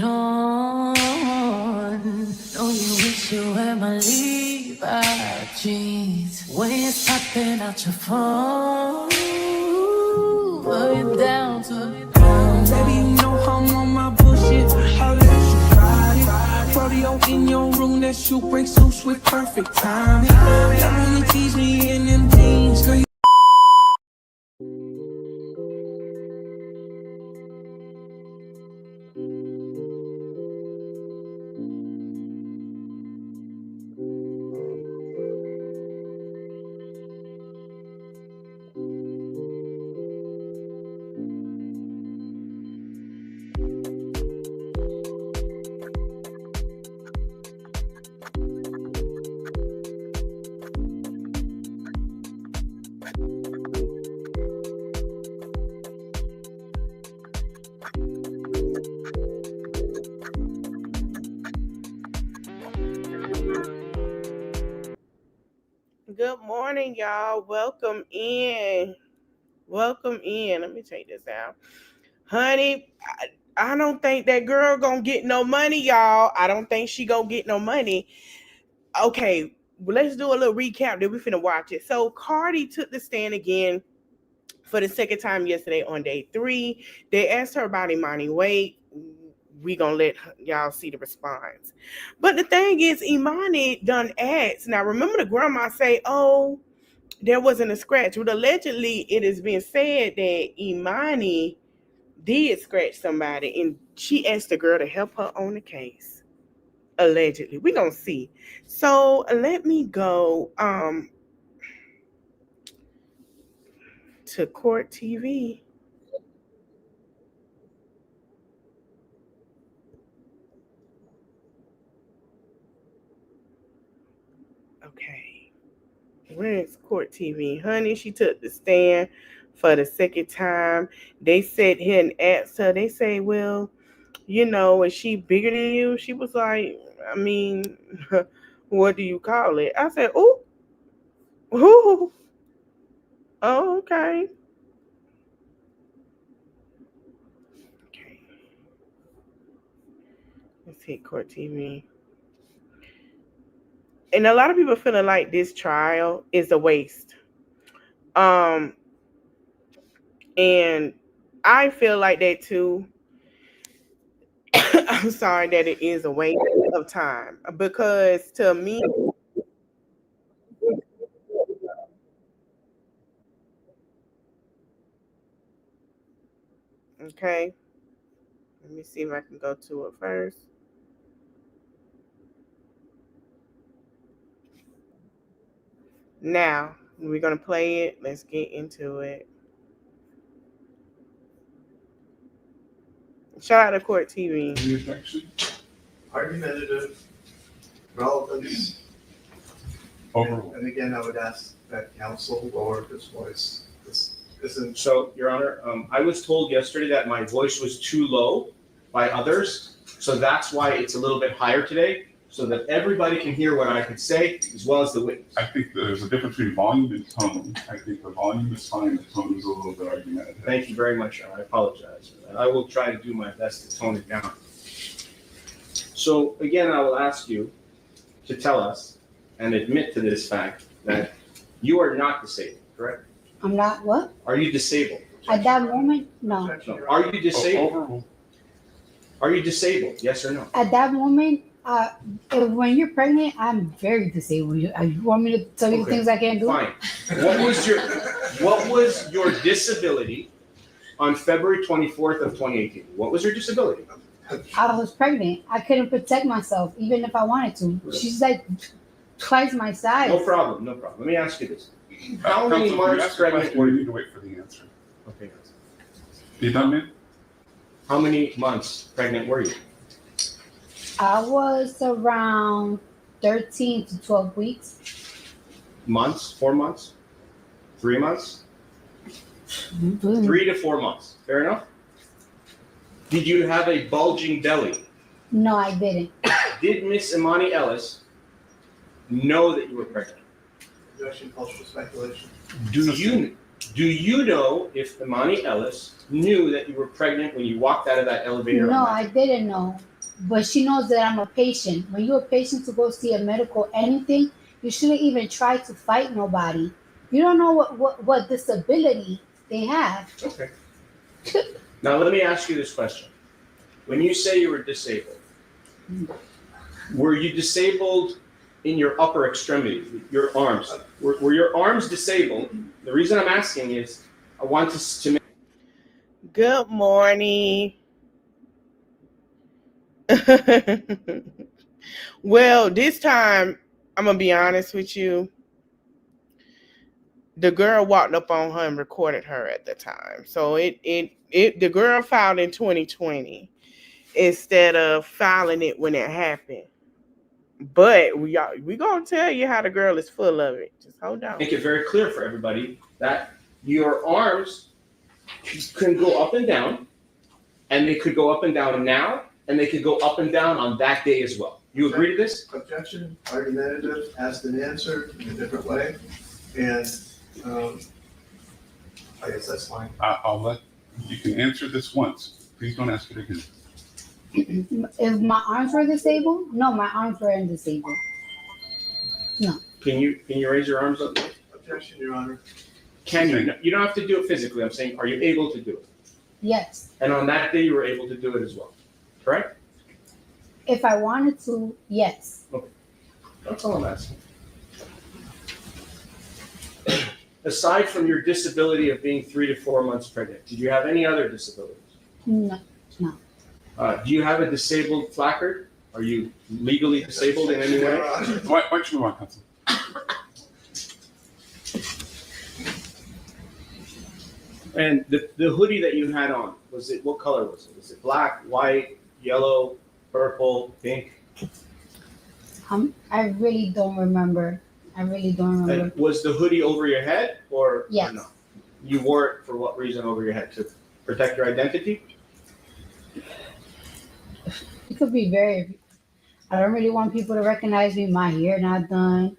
on. Know you wish you had my Levi jeans. When you're popping out your phone, put it down to the ground. Baby, you know I'm on my bullshit. I'll let you ride it. Rodeo in your room, that shoe breaks loose with perfect timing. Love when you tease me in them jeans, girl. Good morning, y'all. Welcome in. Welcome in. Let me take this out. Honey, I don't think that girl gonna get no money, y'all. I don't think she gonna get no money. Okay, well, let's do a little recap. Then we finna watch it. So Cardi took the stand again for the second time yesterday on day 3. They asked her about Imani Wait. We gonna let y'all see the response. But the thing is, Imani done asked. Now remember the grandma say, oh, there wasn't a scratch. But allegedly, it has been said that Imani did scratch somebody, and she asked the girl to help her on the case. Allegedly, we gonna see. So let me go to Court TV. Okay, where is Court TV, honey? She took the stand for the second time. They said here and asked her. They say, well, you know, is she bigger than you? She was like, I mean, what do you call it? I said, ooh, ooh, oh, okay. Okay, let's hit Court TV. And a lot of people feeling like this trial is a waste. Um, and I feel like that too. I'm sorry that it is a waste of time because to me, okay, let me see if I can go to it first. Now we're gonna play it. Let's get into it. Shout out to Court TV. Argumentative, relevance. And again, I would ask that counsel lower his voice. This isn't. So, Your Honor, I was told yesterday that my voice was too low by others, so that's why it's a little bit higher today, so that everybody can hear what I could say, as well as the witness. I think there's a difference between volume and tone. I think the volume is fine, the tone is a little bit argumentative. Thank you very much, Your Honor. I apologize for that. I will try to do my best to tone it down. So, again, I will ask you to tell us and admit to this fact that you are not disabled, correct? I'm not what? Are you disabled? At that moment, no. No. Are you disabled? Are you disabled? Yes or no? At that moment, when you're pregnant, I'm very disabled. You want me to tell you Okay. things I can't do? Fine. What was your disability on February 24th of 2018? What was your disability? I was pregnant. I couldn't protect myself, even if I wanted to. She's like twice my size. No problem, no problem. Let me ask you this. How Counsel, many when you months ask a question, pregnant you were need you? to wait for the answer. Okay. You done, man? How many months pregnant were you? I was around 13 to 12 weeks. Months? 4 months? 3 months? Mm-hmm. 3 to 4 months. Fair enough? Did you have a bulging belly? No, I didn't. Did Miss Imani Ellis know that you were pregnant? Objection calls for speculation. Do you Do you know if Imani Ellis knew that you were pregnant when you walked out of that elevator? No, I didn't know. But she knows that I'm a patient. When you're a patient to go see a medical anything, you shouldn't even try to fight nobody. You don't know what disability they have. Okay. Now let me ask you this question. When you say you were disabled, were you disabled in your upper extremities, your arms? Were your arms disabled? The reason I'm asking is I want to make. Good morning. Well, this time, I'm going to be honest with you. The girl walked up on her and recorded her at the time. So the girl filed in 2020 instead of filing it when it happened. But we gonna tell you how the girl is full of it. Just hold on. Make it very clear for everybody that your arms can go up and down, and they could go up and down now, and they could go up and down on that day as well. You agree to this? Objection, argumentative, asked and answered in a different way, and I guess that's fine. I'll let, you can answer this once. Please don't ask it again. If my arms were disabled? No, my arms weren't disabled. No. Can you raise your arms up? Objection, Your Honor. Can you? You don't have to do it physically. I'm saying, are you able to do it? Yes. And on that day, you were able to do it as well, correct? If I wanted to, yes. That's all I'm asking. Aside from your disability of being 3 to 4 months pregnant, did you have any other disabilities? No. Do you have a disabled placard? Are you legally disabled in any way? Why don't you move on, Council? And the hoodie that you had on, what color was it? Was it black, white, yellow, purple, pink? I really don't remember. And was the hoodie over your head or Yes. no? You wore it for what reason over your head? To protect your identity? It could be I don't really want people to recognize me. My hair not done.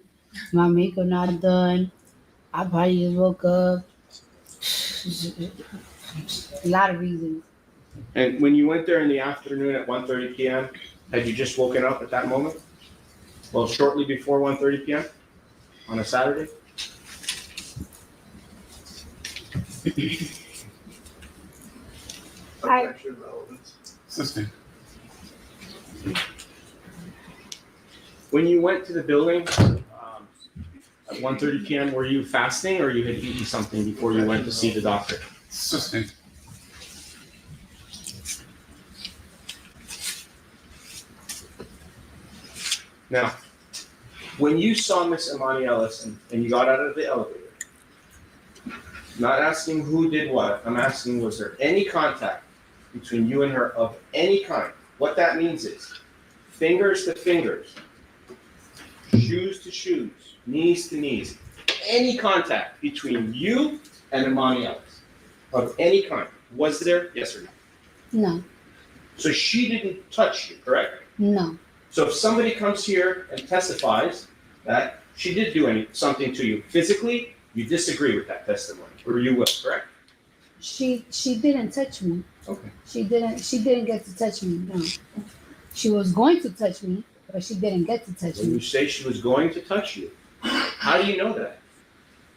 My makeup not done. I probably just woke up. A lot of reasons. And when you went there in the afternoon at 1:30 p.m., had you just woken up at that moment? Well, shortly before 1:30 p.m. on a Saturday? Objection, relevance. Sustained. When you went to the building at 1:30 p.m., were you fasting or you had eaten something before you went to see the doctor? Sustained. Now, when you saw Miss Imani Ellis and you got out of the elevator, not asking who did what, I'm asking was there any contact between you and her of any kind? What that means is fingers to fingers, shoes to shoes, knees to knees, any contact between you and Imani Ellis of any kind. Was there? Yes or no? No. So she didn't touch you, correct? No. So if somebody comes here and testifies that she did do something to you physically, you disagree with that testimony, or you will, correct? She didn't touch me. Okay. She didn't get to touch me. No. She was going to touch me, but she didn't get to touch When you me. say she was going to touch you, how do you know that?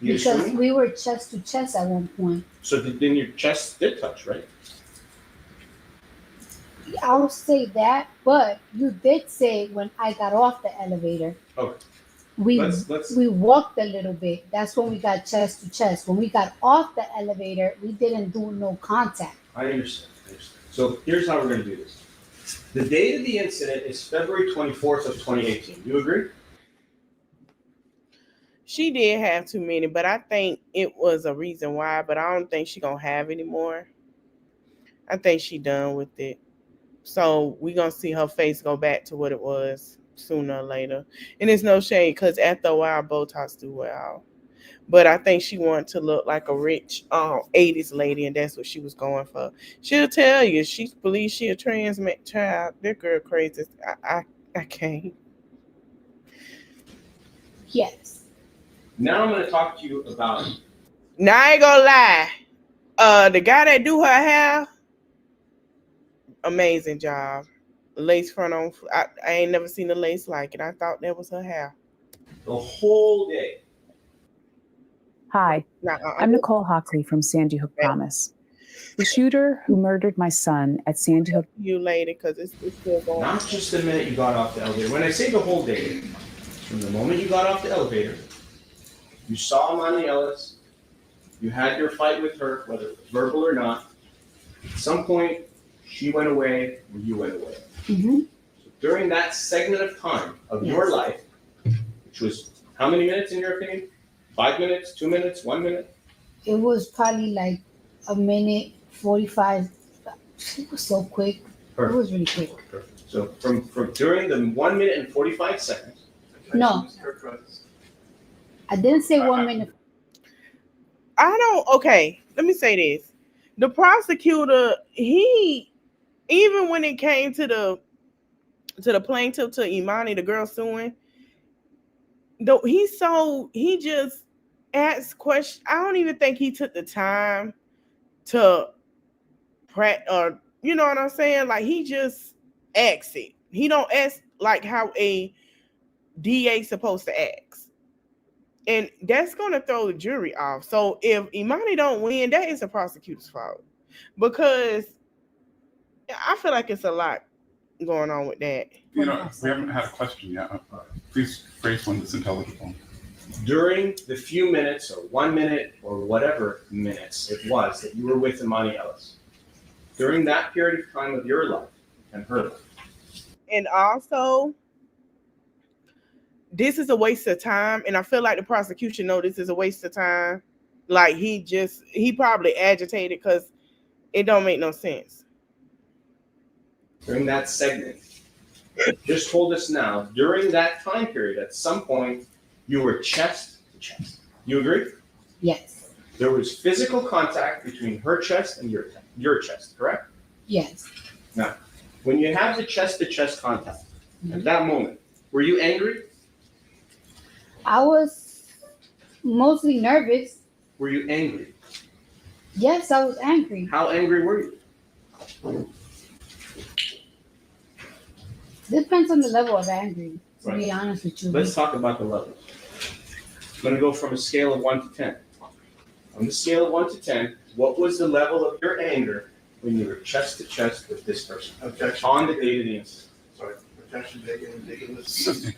You Because assuming? we were chest to chest at one point. So then your chest did touch, right? I'll say that, but you did say when I got off the elevator. Okay. We Let's- we walked a little bit. That's when we got chest to chest. When we got off the elevator, we didn't do no contact. I understand. So here's how we're going to do this. The date of the incident is February 24th of 2018. You agree? She did have too many, but I think it was a reason why, but I don't think she gonna have any more. I think she done with it. So we gonna see her face go back to what it was sooner or later. And it's no shade, because after a while, Botox do well. But I think she wanted to look like a rich 80s lady, and that's what she was going for. She'll tell you, she believes she a trans child. That girl crazy. I can't. Yes. Now I'm going to talk to you about Now I ain't gonna lie. The guy that do her hair, amazing job. Lace front on. I ain't never seen a lace like it. I thought that was her hair. The whole day. Hi, Nah, I'm Nicole Hockley from Sandy Hook Promise. The shooter who murdered my son at Sandy Hook. You later, because it's still going. Not just the minute you got off the elevator. When I say the whole day, from the moment you got off the elevator, you saw Emani Ellis, you had your fight with her, whether it was verbal or not. At some point, she went away or you went away. Mm-hmm. So during that segment of time of your life, which was how many minutes in your opinion? 5 minutes, 2 minutes, 1 minute? It was probably like a minute 45. It was so quick. Perfect. It was really quick. Perfect. So from during the 1 minute and 45 seconds. No. I didn't say 1 minute. Okay, let me say this. The prosecutor, he, even when it came to the plaintiff, to Emani, the girl suing, though he just asked questions. I don't even think he took the time to or you know what I'm saying? Like, he just asks it. He don't ask like how a DA supposed to ask. And that's going to throw the jury off. So if Emani don't win, that is the prosecutor's fault. Because I feel like it's a lot going on with that. We haven't had a question yet. Please phrase one that's intelligible. During the few minutes or 1 minute or whatever minutes it was that you were with Emani Ellis, during that period of time of your life and her life. And also, this is a waste of time, and I feel like the prosecution know this is a waste of time. Like, he probably agitated because it don't make no sense. During that segment, just told us now, during that time period, at some point, you were chest to chest. You agree? Yes. There was physical contact between her chest and your chest, correct? Yes. Now, when you have the chest to chest contact, at that moment, were you angry? I was mostly nervous. Were you angry? Yes, I was angry. How angry were you? Depends on the level of angry, to Right. be honest with you. Let's talk about the levels. I'm going to go from a scale of 1 to 10. On the scale of 1 to 10, what was the level of your anger when you were chest to chest with this person? Objection. On the date of the incident. Sorry, objection taken, ridiculous.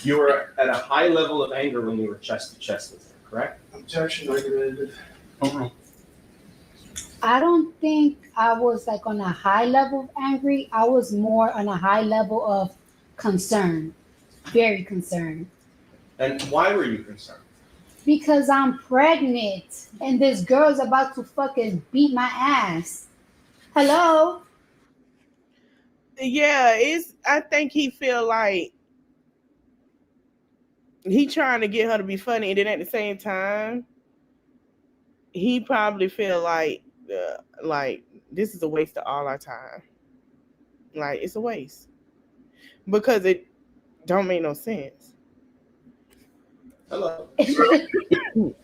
You were at a high level of anger when you were chest to chest with her, correct? Objection recommended. Overruled. I don't think I was like on a high level of angry. I was more on a high level of concern. Very concerned. And why were you concerned? Because I'm pregnant and this girl's about to fucking beat my ass. Hello? Yeah, I think he feel like he trying to get her to be funny, and then at the same time, he probably feel like this is a waste of all our time. Like, it's a waste because it don't make no sense. Hello.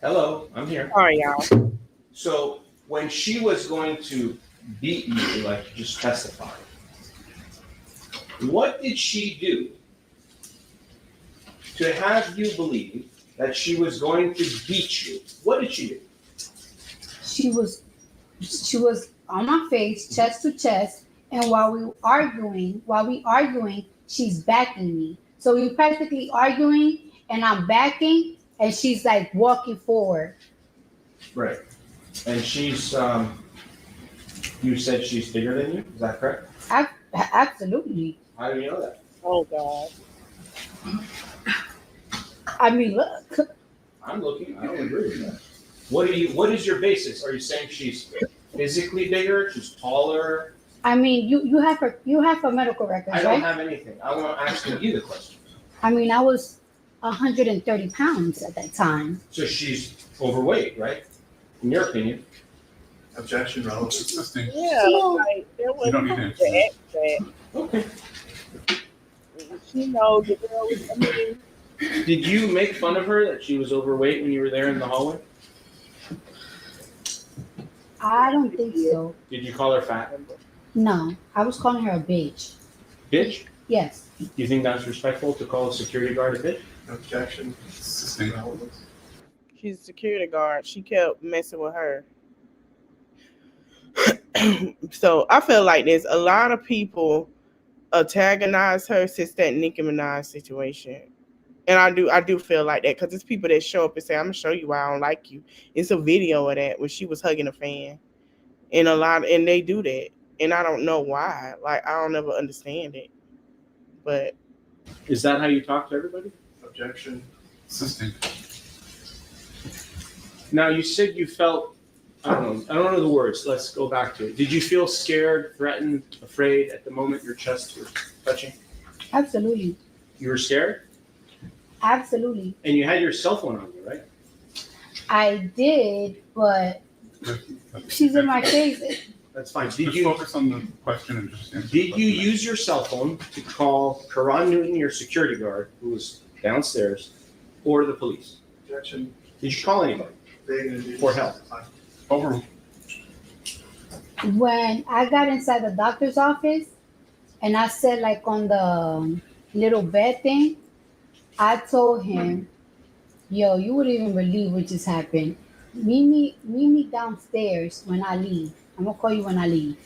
Hello, I'm here. All right, y'all. So when she was going to beat you, like you just testified, what did she do to have you believe that she was going to beat you? What did she do? She was on my face, chest to chest, and while we arguing, she's backing me. So we practically arguing, and I'm backing, and she's like walking forward. Right. And she's, you said she's bigger than you, is that correct? Absolutely. How do you know that? Oh God. I mean, look. I'm looking, I don't agree with that. What is your basis? Are you saying she's physically bigger, she's taller? I mean, you have her medical records, I don't right? have anything. I want to ask you the question. I mean, I was 130 pounds at that time. So she's overweight, right? In your opinion. Objection relevant. Existing. Yeah, like there was You don't need to answer that. Okay. She knows the girl was. I mean, Did you make fun of her that she was overweight when you were there in the hallway? I don't think so. Did you call her fat? No, I was calling her a bitch. Bitch? Yes. Do you think that's respectful to call a security guard a bitch? Objection. Assisting. She's a security guard. She kept messing with her. So I feel like there's a lot of people antagonize her since that Nicki Minaj situation. And I do feel like that because it's people that show up and say, I'm gonna show you why I don't like you. It's a video of that when she was hugging a fan. And they do that. And I don't know why. Like I don't ever understand it. But Is that how you talk to everybody? Objection. Assisting. Now you said you felt, I don't know the words. Let's go back to it. Did you feel scared, threatened, afraid at the moment your chest was touching? Absolutely. You were scared? Absolutely. And you had your cell phone on you, right? I did, but she's in my face. That's fine. Just focus on the question and just answer. Did you use your cell phone to call Karan Newton, your security guard, who was downstairs, or the police? Objection. Did you call anybody? For help. Overruled. When I got inside the doctor's office and I said like on the little bed thing, I told him, yo, you wouldn't even believe what just happened. Meet me downstairs when I leave. I'm gonna call you when I leave.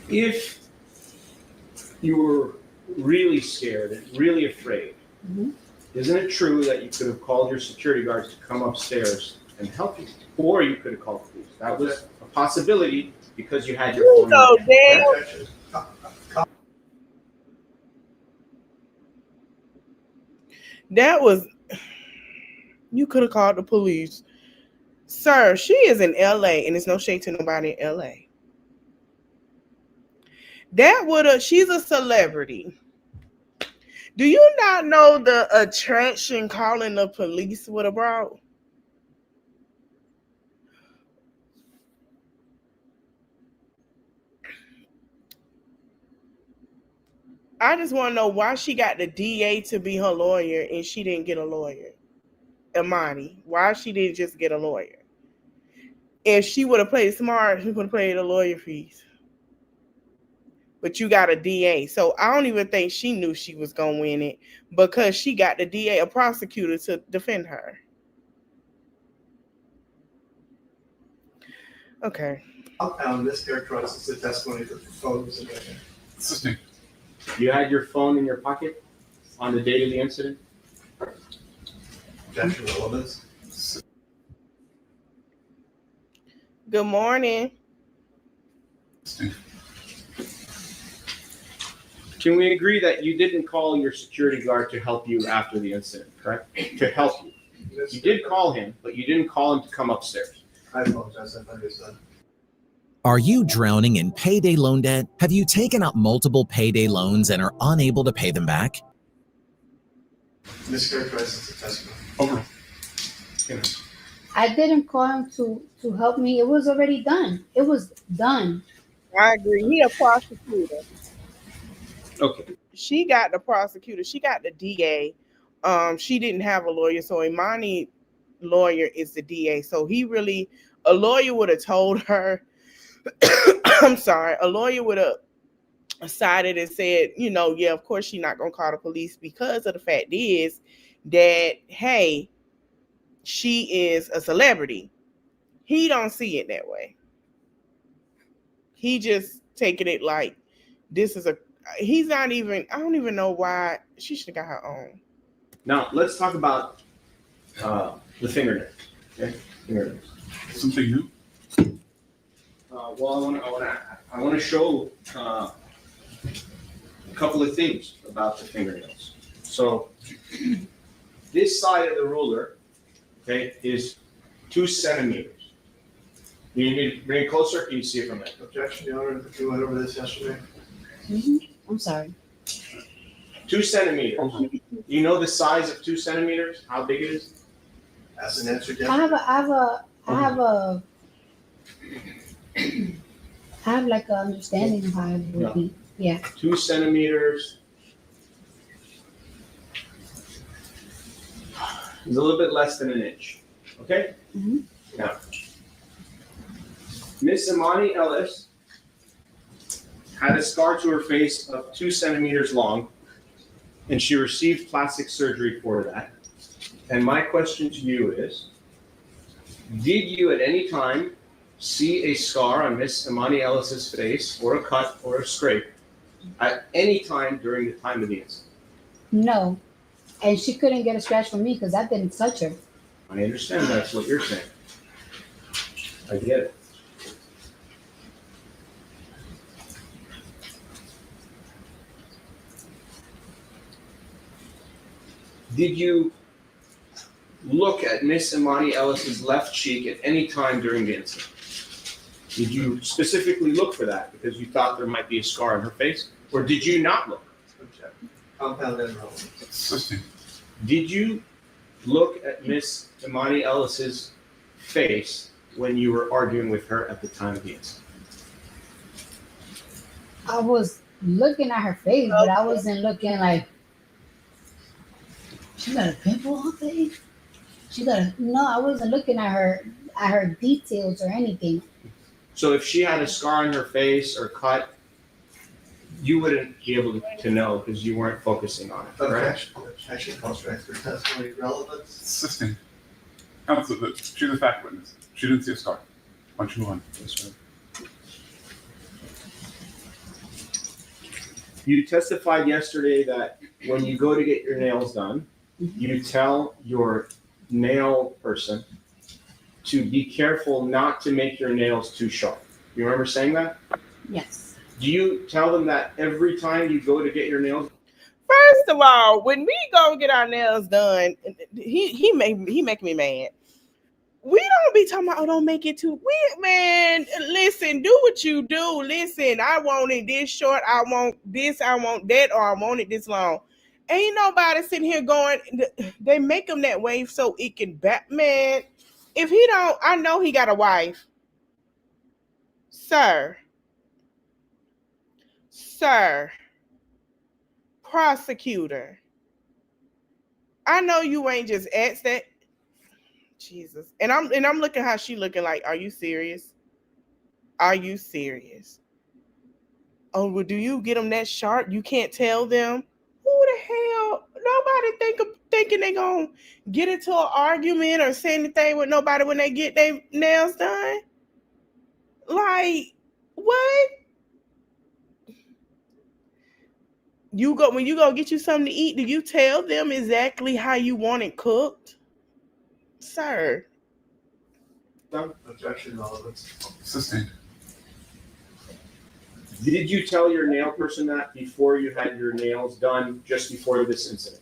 If you were really scared and really afraid, isn't it true that you could have called your security guards to come upstairs and help you? Or you could have called the police. That was a possibility because you had your phone. so damn. Objection. That was, you could have called the police. Sir, she is in LA and there's no shade to nobody in LA. She's a celebrity. Do you not know the attraction calling the police would have brought? I just want to know why she got the DA to be her lawyer and she didn't get a lawyer. Emani, why she didn't just get a lawyer? If she would have played smart, she would have paid the lawyer fees. But you got a DA. So I don't even think she knew she was going to win it because she got the DA, a prosecutor, to defend her. Okay. Compound mischaracterizes the testimony that the phone was in there. Assisting. You had your phone in your pocket on the date of the incident? Objection relevance. Good morning. Assisting. Can we agree that you didn't call your security guard to help you after the incident, correct? To help you. You did call him, but you didn't call him to come upstairs. I apologize. I understand. Are you drowning in payday loan debt? Have you taken out multiple payday loans and are unable to pay them back? Mischaracterizes the testimony. Overruled. I didn't call him to help me. It was already done. It was done. I agree. He a prosecutor. Okay. She got the prosecutor. She got the DA. She didn't have a lawyer. So Emani lawyer is the DA. So a lawyer would have told her, I'm sorry, a lawyer would have sided and said, yeah, of course she's not going to call the police because of the fact is that, hey, she is a celebrity. He don't see it that way. He just taking it like he's not even, I don't even know why she should have got her own. Now, let's talk about the fingernails. Okay? Fingernails. Something new? Well, I want to show a couple of things about the fingernails. So, this side of the ruler, okay, is 2 centimeters. You need to bring it closer. Can you see it from there? Objection, Your Honor. You went over this yesterday. I'm sorry. 2 centimeters. You know the size of 2 centimeters? How big it is? As an answer, yes. I have like an understanding of how it would be. Yeah. 2 centimeters. It's a little bit less than an inch. Okay? Mhm. Now, Miss Imani Ellis had a scar to her face of 2 centimeters long, and she received plastic surgery for that. And my question to you is, did you at any time see a scar on Miss Imani Ellis's face, or a cut, or a scrape, at any time during the time of the incident? No. And she couldn't get a scratch from me because I didn't touch her. I understand that's what you're saying. I get it. Did you look at Miss Imani Ellis's left cheek at any time during the incident? Did you specifically look for that because you thought there might be a scar on her face? Or did you not look? Compound and relevant. Assisting. Did you look at Miss Imani Ellis's face when you were arguing with her at the time of the incident? I was looking at her face, but I wasn't looking like, she got a pimple on her face? No, I wasn't looking at her details or anything. So if she had a scar on her face or cut, you wouldn't be able to know because you weren't focusing on it, correct? Objection calls for expert testimony relevance. Assisting. Counsel, she's a fact witness. She didn't see a scar. Why don't you move on? Yes, ma'am. You testified yesterday that when you go to get your nails done, you tell your nail person to be careful not to make your nails too sharp. You remember saying that? Yes. Do you tell them that every time you go to get your nails? First of all, when we go get our nails done, he make me mad. We don't be talking about, oh, don't make it too. Man, listen, do what you do. Listen, I want it this short. I want this. I want that, or I want it this long. Ain't nobody sitting here going. They make them that way so it can back. Man, if he don't, I know he got a wife, sir, prosecutor. I know you ain't just asked that. Jesus. And I'm looking how she looking like, are you serious? Are you serious? Oh, well, do you get them that sharp? You can't tell them? Who the hell? Nobody thinking they gonna get into an argument or say anything with nobody when they get their nails done? Like, what? When you go get you something to eat, do you tell them exactly how you want it cooked? Sir. Objection relevance. Assisting. Did you tell your nail person that before you had your nails done, just before this incident?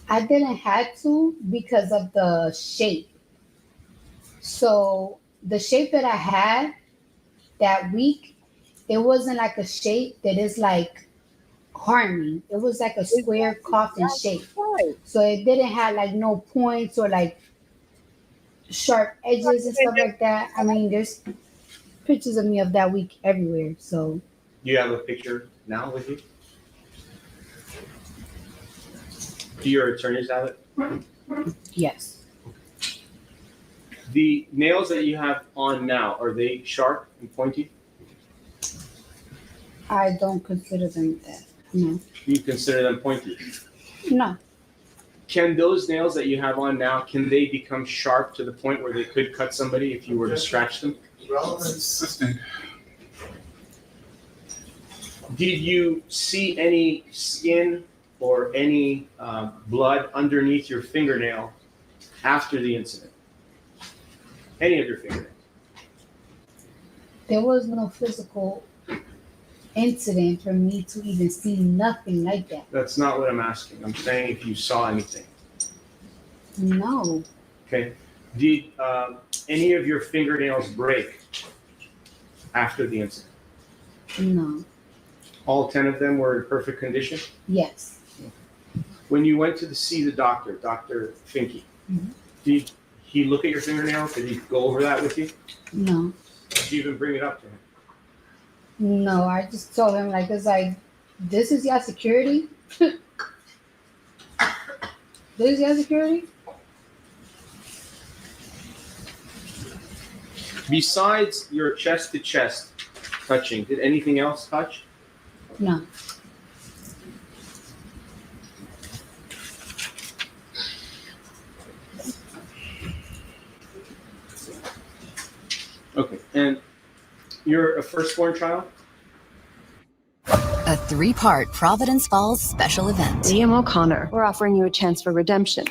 I didn't have to because of the shape. So the shape that I had that week, it wasn't like a shape that is like harming. It was like a square coffin shape. So it didn't have like no points or like sharp edges and stuff like that. I mean, there's pictures of me of that week everywhere. So Do you have a picture now with you? Do your attorneys have it? yes, The nails that you have on now, are they sharp and pointy? I don't consider them that. No, Do you consider them pointy? no, Can those nails that you have on now, can they become sharp to the point where they could cut somebody if you were to scratch them? Relevance. Assisting. Did you see any skin or any blood underneath your fingernail after the incident? Any of your fingernails? there was no physical incident for me to even see nothing like that. That's not what I'm asking. I'm saying if you saw anything. No, Okay. Did any of your fingernails break after the incident? no, All 10 of them were in perfect condition? yes, When you went to see the doctor, Dr. Finke, did he look at your fingernails? Did he go over that with you? no, Did you even bring it up to him? no. I just told him like, it's like, this is your security. Does he have security? Besides your chest to chest touching, did anything else touch? No. Okay. And you're a firstborn child? A 3-part Providence Falls special event. Liam O'Connor, we're offering you a chance for redemption.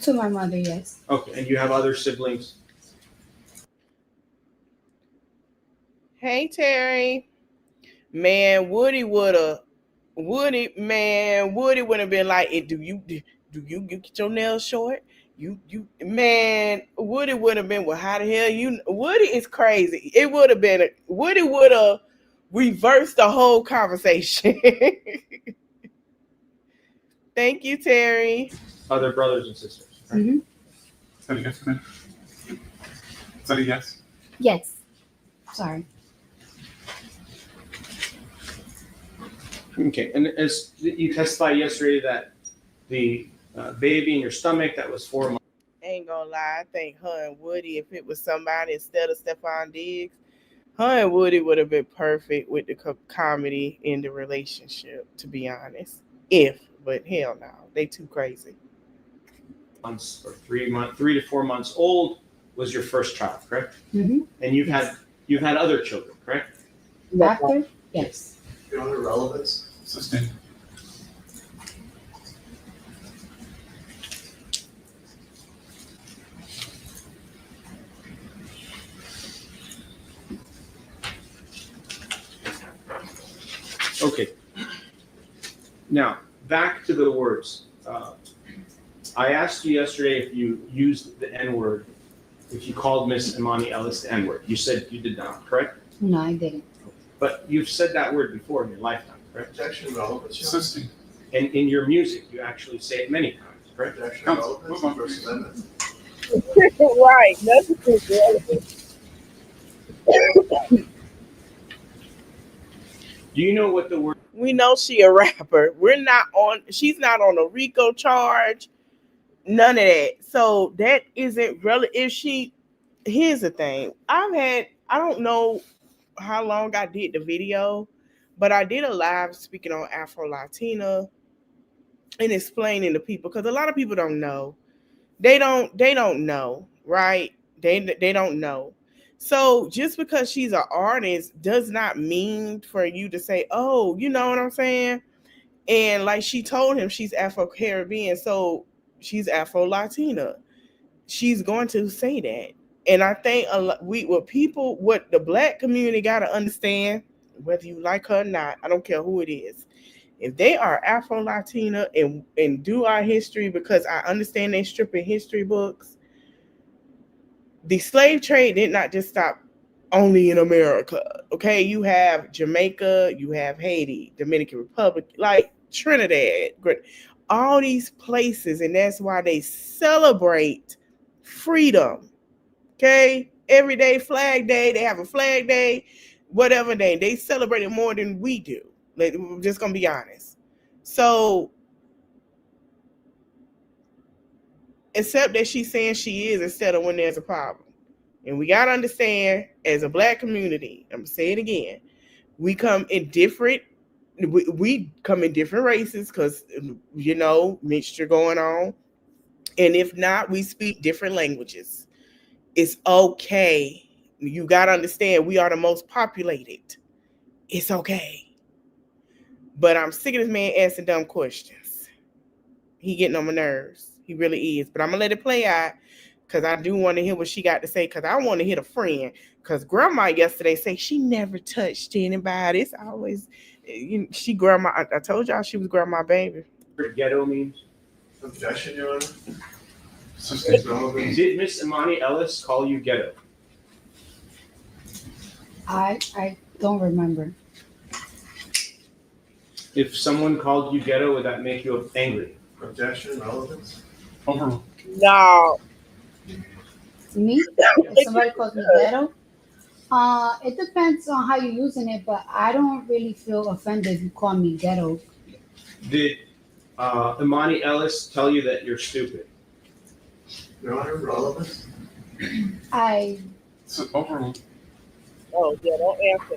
To my mother, yes. Okay. And you have other siblings? Hey, Terry. Man, Woody would have been like, do you get your nails short? Man, Woody would have been, well, how the hell Woody is crazy. It would have been, Woody would have reversed the whole conversation. Thank you, Terry. Other brothers and sisters. Right? Mm-hmm. Is that a yes, man? Is that a yes? Yes. Sorry. Okay. And as you testified yesterday that the baby in your stomach that was 4 months. Ain't gonna lie, I think her and Woody, if it was somebody instead of Stephon Diggs, her and Woody would have been perfect with the comedy in the relationship, to be honest. But hell no, they too crazy. Months or 3 to 4 months old was your first child, correct? Mm-hmm. And you've had other children, correct? After? Yes. Your other relevance? Sustained. Okay. Now, back to the words. I asked you yesterday if you used the N-word, if you called Miss Emani Ellis the N-word. You said you did not, correct? No, I didn't. But you've said that word before in your lifetime, correct? Objection, relevance. Sustained. And in your music, you actually say it many times, correct? Objection, Counsel, relevance, move on. First Amendment. Right, nothing is relevant. Do you know what the word? We know she a rapper. She's not on a RICO charge. None of that. So that isn't really, here's the thing. I don't know how long I did the video, but I did a live speaking on Afro Latina and explaining to people, because a lot of people don't know. They don't know, right? They don't know. So just because she's an artist does not mean for you to say, oh, you know what I'm saying? And like she told him, she's Afro-Caribbean, so she's Afro-Latina. She's going to say that. And I think what the black community got to understand, whether you like her or not, I don't care who it is. If they are Afro-Latina and do our history, because I understand they stripping history books, the slave trade did not just stop only in America. Okay, you have Jamaica, you have Haiti, Dominican Republic, like Trinidad, all these places, and that's why they celebrate freedom. Okay, every day, Flag Day, they have a Flag Day, whatever day, they celebrate it more than we do. Like, we're just gonna be honest. So, except that she's saying she is instead of when there's a problem. And we got to understand, as a black community, I'm going to say it again, we come in different races because, mixture going on. And if not, we speak different languages. It's okay. You got to understand, we are the most populated. It's okay. But I'm sick of this man asking dumb questions. He getting on my nerves. He really is. But I'm going to let it play out, because I do want to hear what she got to say, because I want to hit a friend. Because grandma yesterday said she never touched anybody. It's always, she grandma. I told y'all she was grandma baby. Ghetto means? Objection, Your Honor. Did Miss Emani Ellis call you ghetto? I don't remember. If someone called you ghetto, would that make you angry? Objection, relevance. Overruled. No. Me? If somebody calls me ghetto? It depends on how you're using it, but I don't really feel offended if you call me ghetto. Did Imani Ellis tell you that you're stupid? Your Honor, relevant? I So overruled. Oh, yeah, don't answer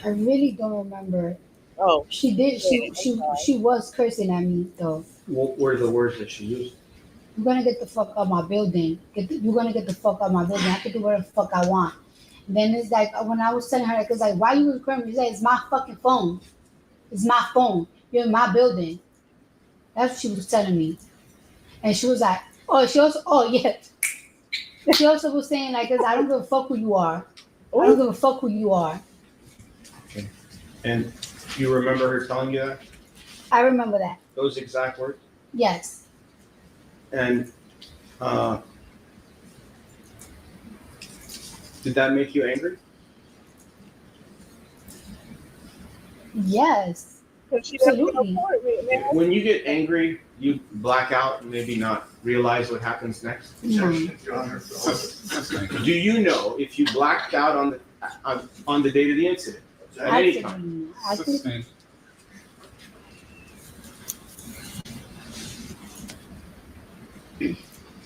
that. really don't remember. Oh, She did. yeah, I'm sorry. She was cursing at me though. What were the words that she used? You're gonna get the fuck out my building. You're gonna get the fuck out my building. I can do whatever the fuck I want. Then it's like when I was telling her, like, it's like, why you recording me? She's like, it's my fucking phone. It's my phone. You're in my building. That's what she was telling me. And she was like, yeah. She also was saying, like, 'cause I don't give a fuck who you are. I don't give a fuck who you are. Okay. And you remember her telling you that? I remember that. Those exact words? Yes. And did that make you angry? Yes. Absolutely. When you get angry, you black out and maybe not realize what happens next. Objection, Your Honor, relevant. Do you know if you blacked out on the date of the incident? At any time? I think Sustained.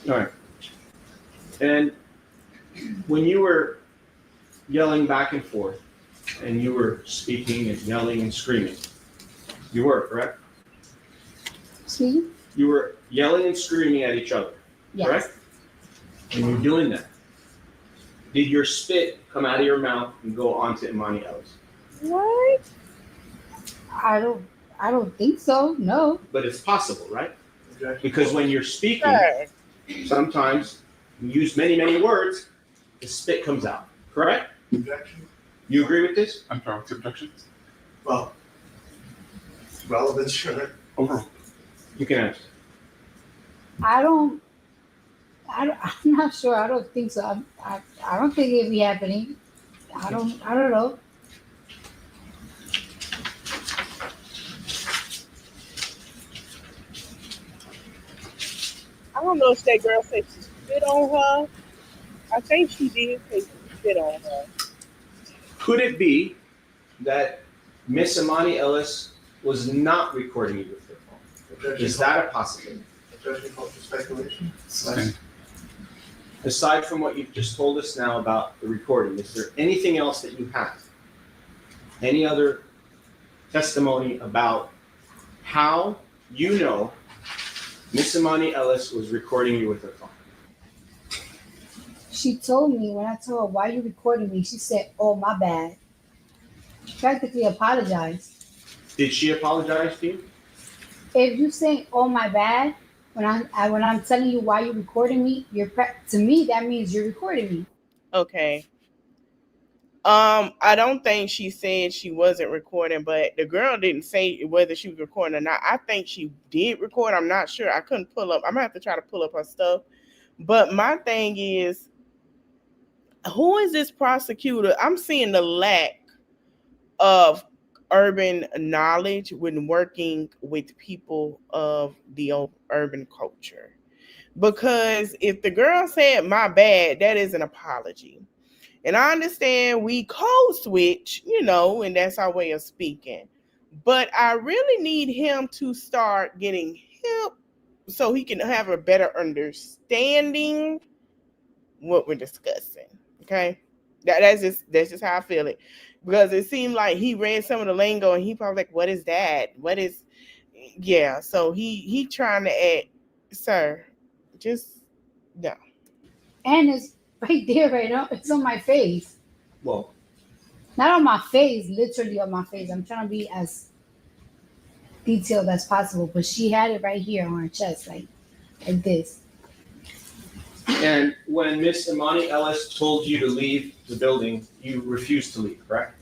All right. And when you were yelling back and forth, and you were speaking and yelling and screaming, you were, correct? See? You were yelling and screaming at each other, Yes. correct? And you're doing that. Did your spit come out of your mouth and go onto Imani Ellis? What? I don't think so. No. But it's possible, right? Objection. Because when you're speaking, Sir. sometimes you use many, many words, the spit comes out, correct? Objection. You agree with this? I'm sorry, what's the objection? Well, relevant, Your Honor. Overruled. You can answer. I'm not sure. I don't think so. I don't think it'd be happening. I don't know. I don't know if that girl said she spit on her. I think she did say she spit on her. Could it be that Miss Imani Ellis was not recording you with her phone? Objection. Is that a possibility? Objection called for speculation. Sustained. Aside from what you've just told us now about the recording, is there anything else that you have? Any other testimony about how you know Miss Imani Ellis was recording you with her phone? She told me when I told her, why you recording me? She said, oh, my bad. She practically apologized. Did she apologize to you? If you say, oh, my bad, when I'm telling you why you're recording me, to me, that means you're recording me. Okay. I don't think she said she wasn't recording, but the girl didn't say whether she was recording or not. I think she did record. I'm not sure. I couldn't pull up. I'm gonna have to try to pull up her stuff. But my thing is, who is this prosecutor? I'm seeing the lack of urban knowledge when working with people of the urban culture. Because if the girl said my bad, that is an apology. And I understand we code switch, and that's our way of speaking. But I really need him to start getting help so he can have a better understanding what we're discussing. Okay? That's just how I feel it. Because it seemed like he read some of the lingo and he probably like, what is that? Yeah, so he trying to act, sir, just no. And it's right there, right now. It's on my face. Well, not on my face, literally on my face. I'm trying to be as detailed as possible, but she had it right here on her chest, like this. And when Miss Imani Ellis told you to leave the building, you refused to leave, correct?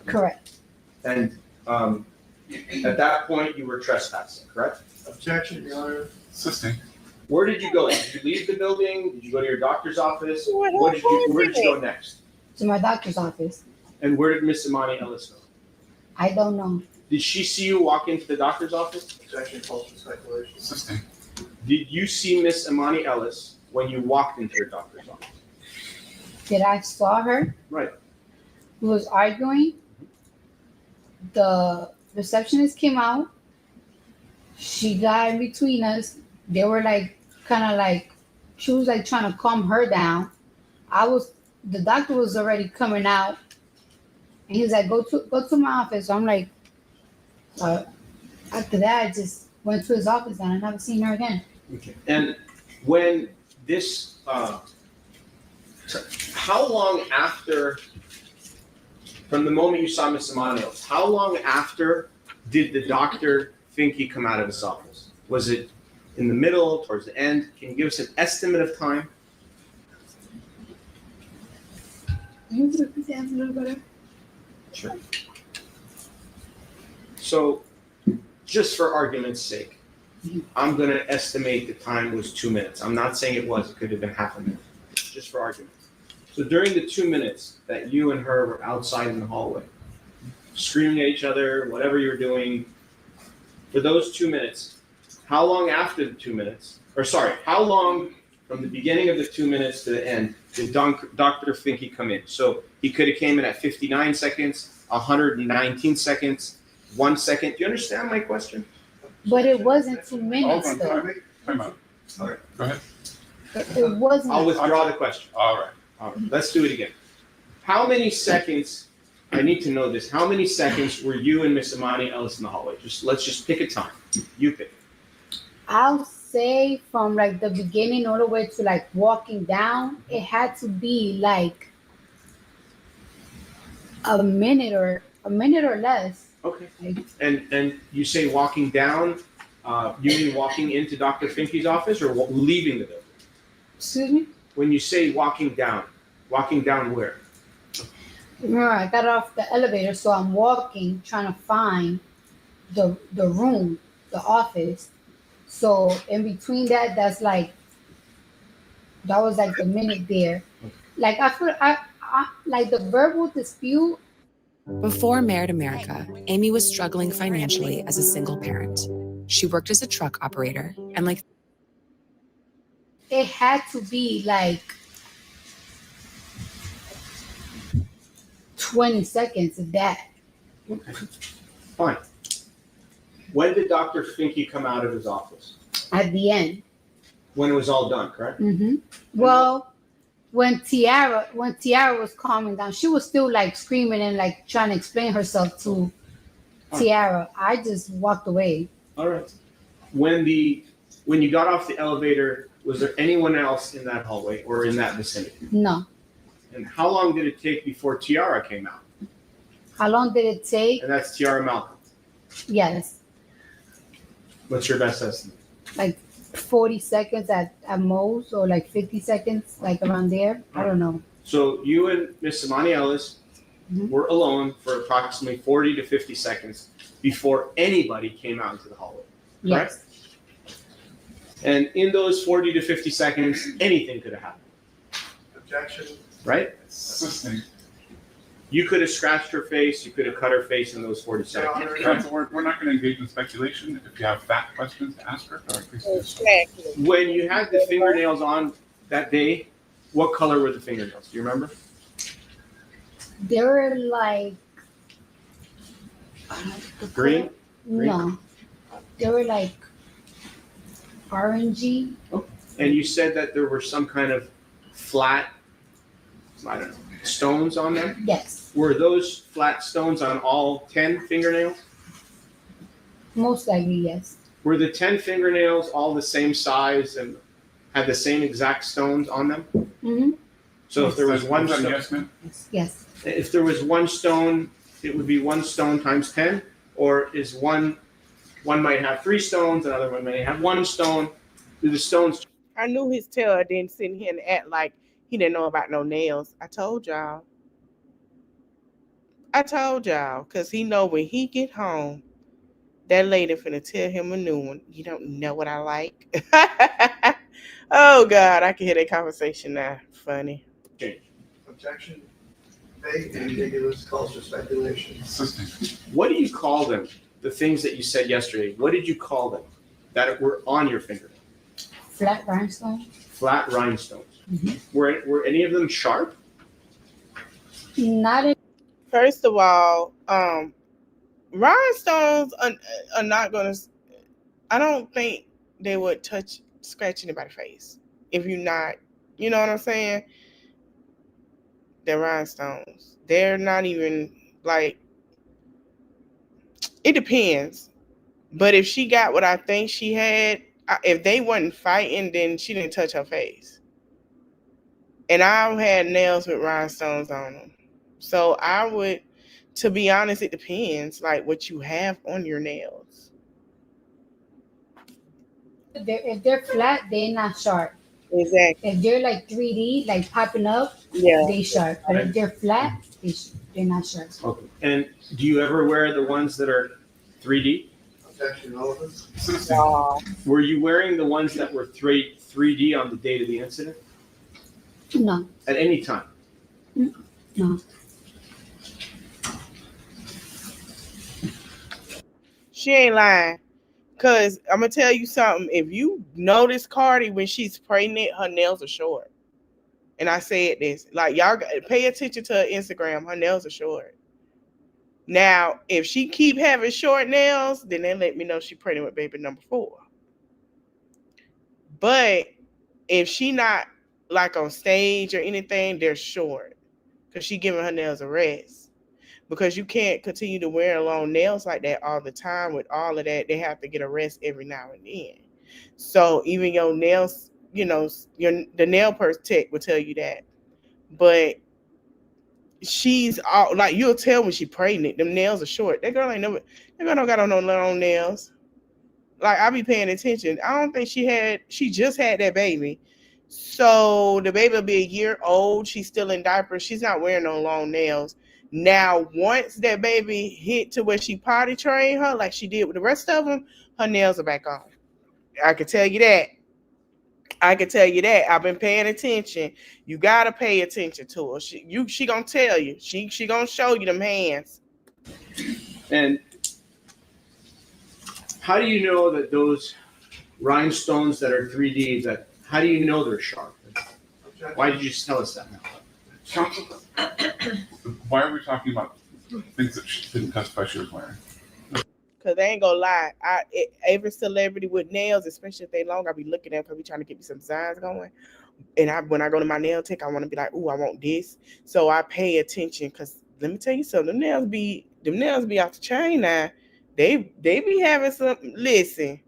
Correct. And at that point, you were trespassing, correct? Objection, Your Honor. Sustained. Where did you go? Did you leave the building? Did you go to your doctor's office? Where did you go next? To my doctor's office. And where did Miss Imani Ellis go? I don't know. Did she see you walk into the doctor's office? Objection called for speculation. Sustained. Did you see Miss Imani Ellis when you walked into your doctor's office? Did I saw her? Right. Who was arguing? The receptionist came out. She got in between us. They were like, kind of like, she was like trying to calm her down. The doctor was already coming out, and he was like, go to my office. So I'm like, after that, I just went to his office and I never seen her again. Okay. And when this, how long after, from the moment you saw Miss Emani, how long after did the doctor think he come out of his office? Was it in the middle, towards the end? Can you give us an estimate of time? You could repeat that a little better? Sure. So, just for argument's sake, I'm going to estimate the time was 2 minutes. I'm not saying it was. It could have been half a minute. Just for argument. So during the 2 minutes that you and her were outside in the hallway, screaming at each other, whatever you were doing, for those 2 minutes, how long after the 2 minutes, how long from the beginning of the 2 minutes to the end did Dr. Finke come in? So he could have came in at 59 seconds, 119 seconds, 1 second. Do you understand my question? But it wasn't 2 minutes Hold though. on, time out. All right, go ahead. It wasn't. I'll withdraw the question. All right. All right, let's do it again. How many seconds, I need to know this, how many seconds were you and Miss Emani Ellis in the hallway? Let's just pick a time. You pick. I'll say from like the beginning all the way to like walking down, it had to be like a minute or less. Okay. And you say walking down, you mean walking into Dr. Finke's office or leaving the building? Excuse me? When you say walking down where? Remember, I got off the elevator, so I'm walking, trying to find the room, the office. So in between that was like the minute there. Like I feel I like the verbal dispute. Before Married America, Amy was struggling financially as a single parent. She worked as a truck operator and it had to be like 20 seconds of that. Okay. Fine. When did Dr. Finke come out of his office? At the end. When it was all done, correct? Mm-hmm. Well, when Tiara was calming down, she was still like screaming and like trying to explain herself to Tiara. I just walked away. All right. When you got off the elevator, was there anyone else in that hallway or in that vicinity? No. And how long did it take before Tiara came out? How long did it take? And that's Tiara Malcolm. Yes. What's your best estimate? Like 40 seconds at most, or like 50 seconds, like around there. I don't know. So you and Miss Emani Ellis were alone for approximately 40 to 50 seconds before anybody came out into the hallway, correct? Yes. And in those 40 to 50 seconds, anything could have happened. Objection. Right? Assisting. You could have scratched her face. You could have cut her face in those 40 seconds. Counsel, we're not going to engage in speculation. If you have fact questions to ask her, please do so. When you had the fingernails on that day, what color were the fingernails? Do you remember? They were like Green? No, they were like orangey. And you said that there were some kind of flat, I don't know, stones on them? Yes. Were those flat stones on all 10 fingernails? Most likely, yes. Were the 10 fingernails all the same size and had the same exact stones on them? Mm-hmm. So if there was one stone, yes, ma'am? Yes. if there was one stone, it would be one stone times 10? Or is one might have 3 stones, another one may have 1 stone? Do the stones? I knew his tail didn't sit here and act like he didn't know about no nails. I told y'all, because he know when he get home, that lady finna tell him a new one. You don't know what I like. Oh, God, I can hear that conversation now. Funny. Objection. Vague, ambiguous, calls for speculation. Assisting. What do you call them? The things that you said yesterday, what did you call them that were on your finger? Flat rhinestone. Flat rhinestones. Mm-hmm. Were any of them sharp? Not in. First of all, rhinestones are not gonna. I don't think they would scratch anybody's face if you're not. You know what I'm saying? They're rhinestones. They're not even like. It depends. But if she got what I think she had, if they wasn't fighting, then she didn't touch her face. And I've had nails with rhinestones on them. So I would, to be honest, it depends, like what you have on your nails. If they're flat, they're not sharp. Exactly. If they're like 3D, like popping up, Yeah. they sharp. But if they're flat, they're not sharp. Okay. And do you ever wear the ones that are 3D? Were you wearing the ones that were 3D on the date of the incident? No. At any time? No. She ain't lying. Because I'm going to tell you something. If you notice Cardi when she's pregnant, her nails are short. And I said this. Like, y'all pay attention to her Instagram. Her nails are short. Now, if she keep having short nails, then they let me know she's pregnant with baby number 4. But if she not like on stage or anything, they're short. Because she giving her nails a rest. Because you can't continue to wear long nails like that all the time. With all of that, they have to get a rest every now and then. So even your nails, you know, the nail tech will tell you that. But she's all like, you'll tell when she's pregnant. Them nails are short. That girl don't got on no long nails. Like, I be paying attention. I don't think she just had that baby. So the baby will be a year old. She's still in diapers. She's not wearing no long nails. Now, once that baby hit to where she potty trained her, like she did with the rest of them, her nails are back on. I can tell you that. I've been paying attention. You gotta pay attention to her. She gonna tell you. She gonna show you them hands. And how do you know that those rhinestones that are 3D, how do you know they're sharp? Why did you just tell us that now? Why are we talking about things that she didn't testify she was wearing? Because they ain't gonna lie. Every celebrity with nails, especially if they long, I be looking at them because we trying to get me some designs going. And when I go to my nail tech, I want to be like, ooh, I want this. So I pay attention because let me tell you something. Them nails be off the chain now. They be having some. Listen,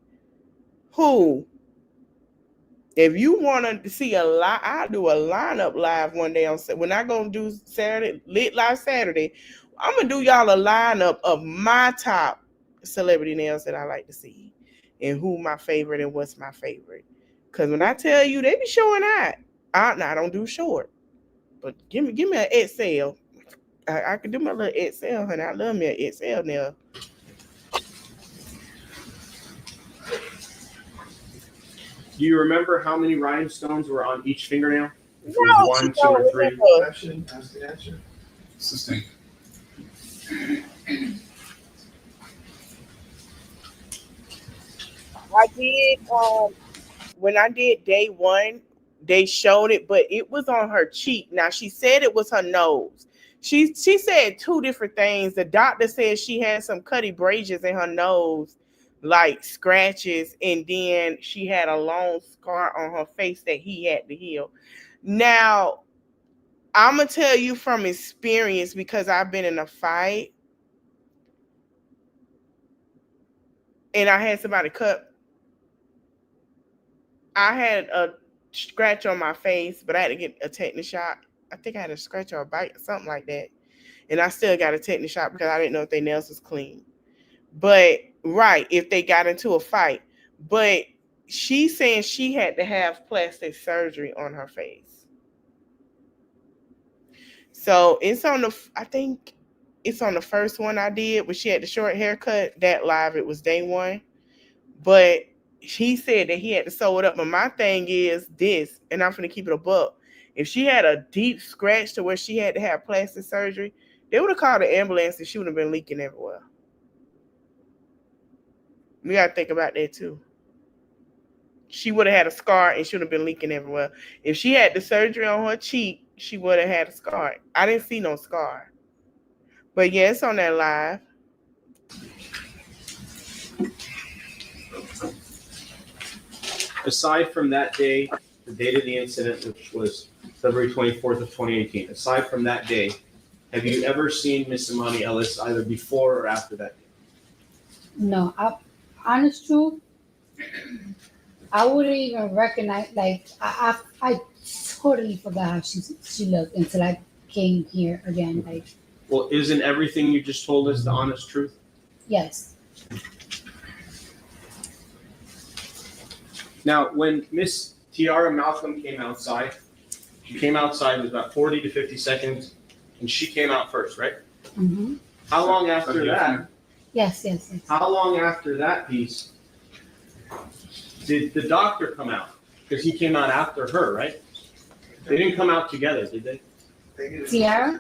if you want to see I'll do a lineup live one day when I go do Saturday Lit Live Saturday. I'm gonna do y'all a lineup of my top celebrity nails that I like to see, and who my favorite and what's my favorite. Because when I tell you, they be showing out. I don't do short, but give me an XL. I can do my little XL, honey. I love me an XL nail. Do you remember how many rhinestones were on each fingernail? If it No, was 1, 2, or 3? That's the answer. Sustained. I did when I did day 1, they showed it, but it was on her cheek. Now she said it was her nose. She said 2 different things. The doctor said she had some cutty braces in her nose, like scratches, and then she had a long scar on her face that he had to heal. Now, I'm gonna tell you from experience, because I've been in a fight and I had somebody cut. I had a scratch on my face, but I had to get a tetanus shot. I think I had a scratch or a bite, something like that. And I still got a tetanus shot because I didn't know if their nails was clean. But, right, if they got into a fight. But she's saying she had to have plastic surgery on her face. So I think it's on the first one I did, when she had the short haircut. That live, it was day 1. But he said that he had to sew it up. But my thing is this, and I'm going to keep it a buck. If she had a deep scratch to where she had to have plastic surgery, they would have called the ambulance and she would have been leaking everywhere. We got to think about that too. She would have had a scar and she would have been leaking everywhere. If she had the surgery on her cheek, she would have had a scar. I didn't see no scar. But yeah, it's on that live. Aside from that day, the date of the incident, which was February 24th of 2018, aside from that day, have you ever seen Miss Imani Ellis either before or after that day? No, honest truth, I wouldn't even recognize. Like I totally forgot how she looked until I came here again. Like, Well, isn't everything you just told us the honest truth? yes, Now, when Miss Tiara Malcolm came outside, she came outside with about 40 to 50 seconds, and she came out first, right? mm-hmm. How long after that? Yes. How long after that piece did the doctor come out? Because he came out after her, right? They didn't come out together, did they? Tiara?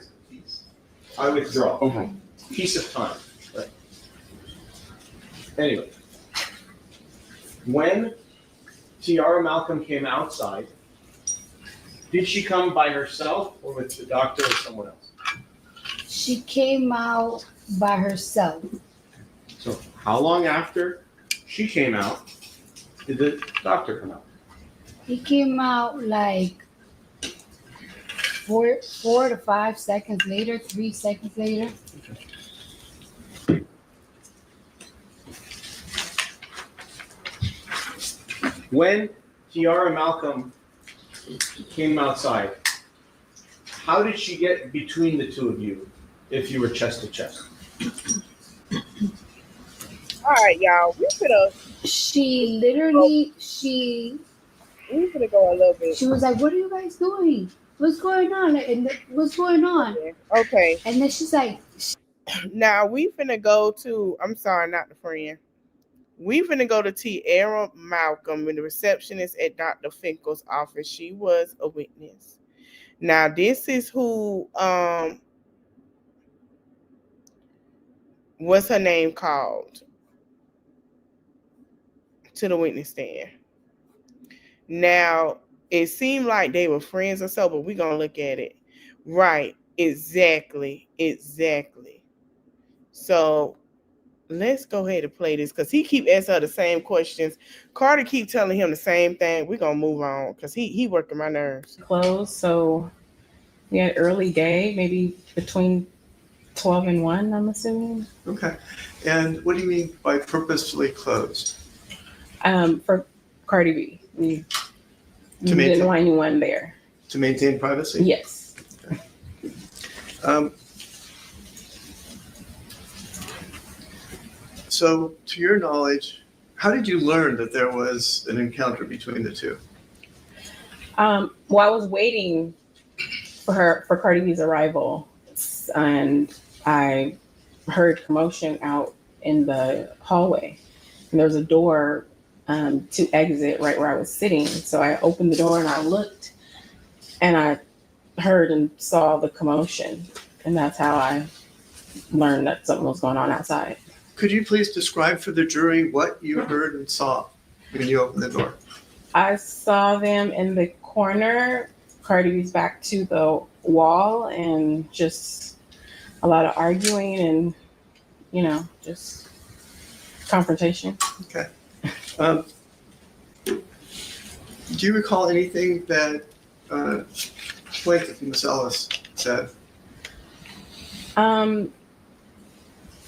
I withdraw. Piece of time. Right. Anyway, when Tiara Malcolm came outside, did she come by herself or with the doctor or someone else? She came out by herself. So how long after she came out did the doctor come out? He came out like 4 to 5 seconds later, 3 seconds later. When Tiara Malcolm came outside, how did she get between the two of you if you were chest to chest? All right, y'all. We finna go a little bit. She was like, "What are you guys doing? What's going on? And what's going on?" Okay. And then she's like, "Now we finna go to." I'm sorry, not the friend. We finna go to Tiara Malcolm, the receptionist at Dr. Finkel's office. She was a witness. Now this is who what's her name called to the witness stand. Now it seemed like they were friends or so, but we're gonna look at it. Right, exactly. So let's go ahead and play this because he keep asking her the same questions. Cardi keep telling him the same thing. We're gonna move on because he working my nerves. Closed, so we had early day, maybe between 12 and 1, I'm assuming. Okay. And what do you mean by purposefully closed? For Cardi B. We maintain- didn't want anyone there. To maintain privacy? Yes. Okay. So, to your knowledge, how did you learn that there was an encounter between the two? Well, I was waiting for Cardi B's arrival, and I heard commotion out in the hallway, and there was a door to exit right where I was sitting. So I opened the door and I looked, and I heard and saw the commotion, and that's how I learned that something was going on outside. Could you please describe for the jury what you heard and saw when you opened the door? I saw them in the corner, Cardi B's back to the wall, and just a lot of arguing and, just confrontation. Okay. Do you recall anything that plaintiff Ms. Ellis said?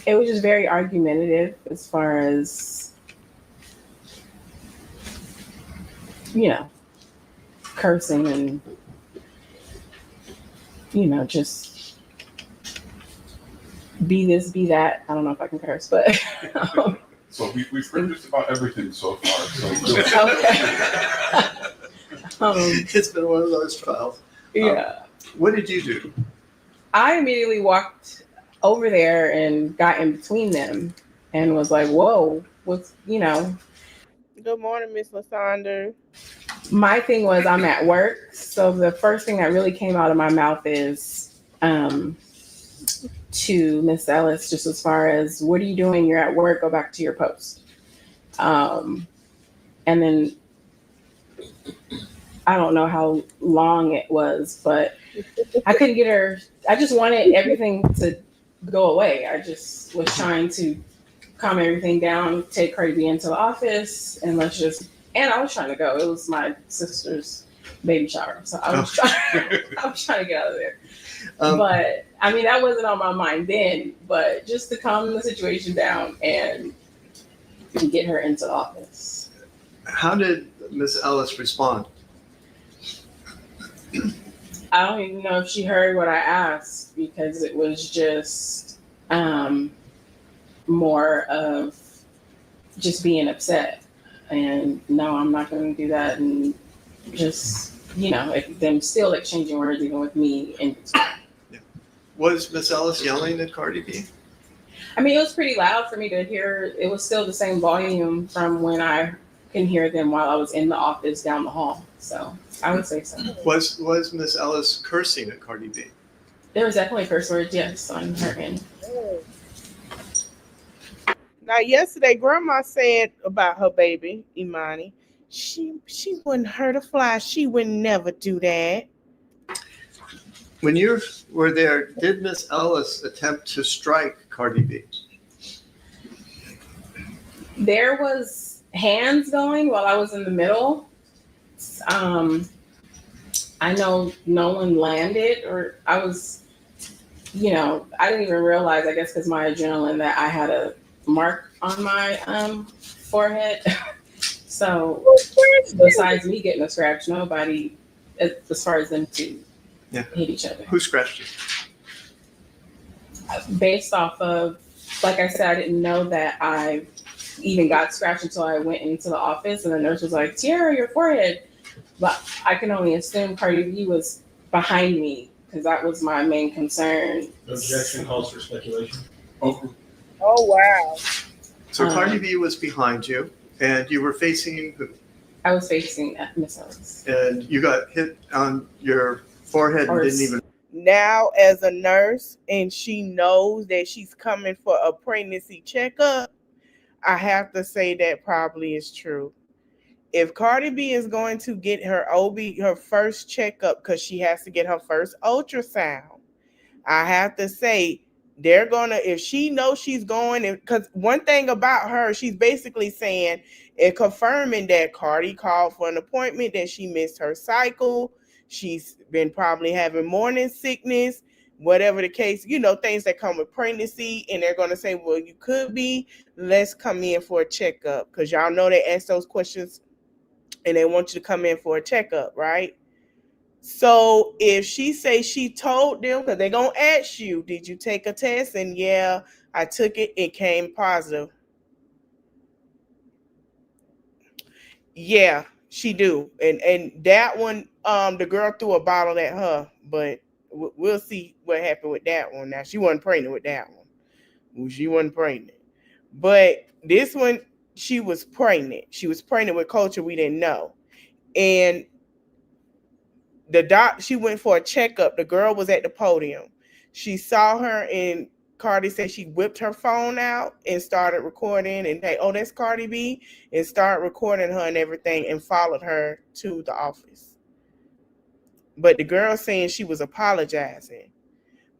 It was just very argumentative as far as, cursing and, just be this, be that. I don't know if I can curse, but. So we've heard just about everything so far. So It's been one of those trials. Yeah. What did you do? I immediately walked over there and got in between them and was like, whoa, what's. Good morning, Miss Lasandra. My thing was I'm at work. So the first thing that really came out of my mouth is to Miss Ellis, just as far as, what are you doing? You're at work, go back to your post. And then I don't know how long it was, but I couldn't get her. I just wanted everything to go away. I just was trying to calm everything down, take Cardi B into the office, and let's just. And I was trying to go. It was my sister's baby shower, so I was trying to get out of there. But I mean, that wasn't on my mind then. But just to calm the situation down and get her into the office. How did Miss Ellis respond? I don't even know if she heard what I asked because it was just more of just being upset. And no, I'm not going to do that. And just, them still exchanging words even with me. And Was Miss Ellis yelling at Cardi B? I mean, it was pretty loud for me to hear. It was still the same volume from when I can hear them while I was in the office down the hall. So I would say so. Was Miss Ellis cursing at Cardi B? There was definitely curse words, yes, on her end. Now, yesterday, Grandma said about her baby, Emani, she wouldn't hurt a fly. She would never do that. When you were there, did Miss Ellis attempt to strike Cardi B? There was hands going while I was in the middle. I know no one landed, or I was, I didn't even realize, I guess because my adrenaline, that I had a mark on my forehead. So besides me getting a scratch, nobody, as far as them two hit each other. Who scratched you? Based off of, like I said, I didn't know that I even got scratched until I went into the office, and the nurse was like, "Tiara, your forehead." But I can only assume Cardi B was behind me because that was my main concern. Objection calls for speculation. Oh wow! So Cardi B was behind you, and you were facing who? I was facing Miss Ellis. And you got hit on your forehead and didn't even. Now, as a nurse, and she knows that she's coming for a pregnancy checkup, I have to say that probably is true. If Cardi B is going to get her her first checkup, because she has to get her first ultrasound, I have to say they're gonna, if she knows she's going, because one thing about her, she's basically saying and confirming that Cardi called for an appointment, that she missed her cycle, she's been probably having morning sickness, whatever the case, things that come with pregnancy, and they're gonna say, well, you could be, let's come in for a checkup, because y'all know they ask those questions and they want you to come in for a checkup, right? So if she say she told them, because they're going to ask you, did you take a test? And yeah, I took it. It came positive. Yeah, she do. And that one, the girl threw a bottle at her, but we'll see what happened with that one. Now, she wasn't pregnant with that one. She wasn't pregnant. But this one, she was pregnant. She was pregnant with culture we didn't know. And she went for a checkup. The girl was at the podium. She saw her, and Cardi said she whipped her phone out and started recording, and hey, oh, that's Cardi B, and started recording her and everything, and followed her to the office. But the girl saying she was apologizing.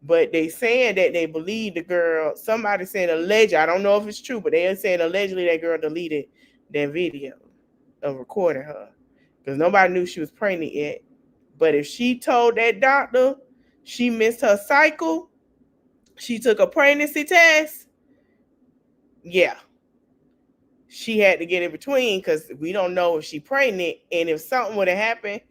But they saying that they believe the girl, somebody said allegedly, I don't know if it's true, but they are saying allegedly that girl deleted that video of recording her, because nobody knew she was pregnant yet. But if she told that doctor she missed her cycle, she took a pregnancy test, yeah, she had to get in between, because we don't know if she's pregnant. And if something would have happened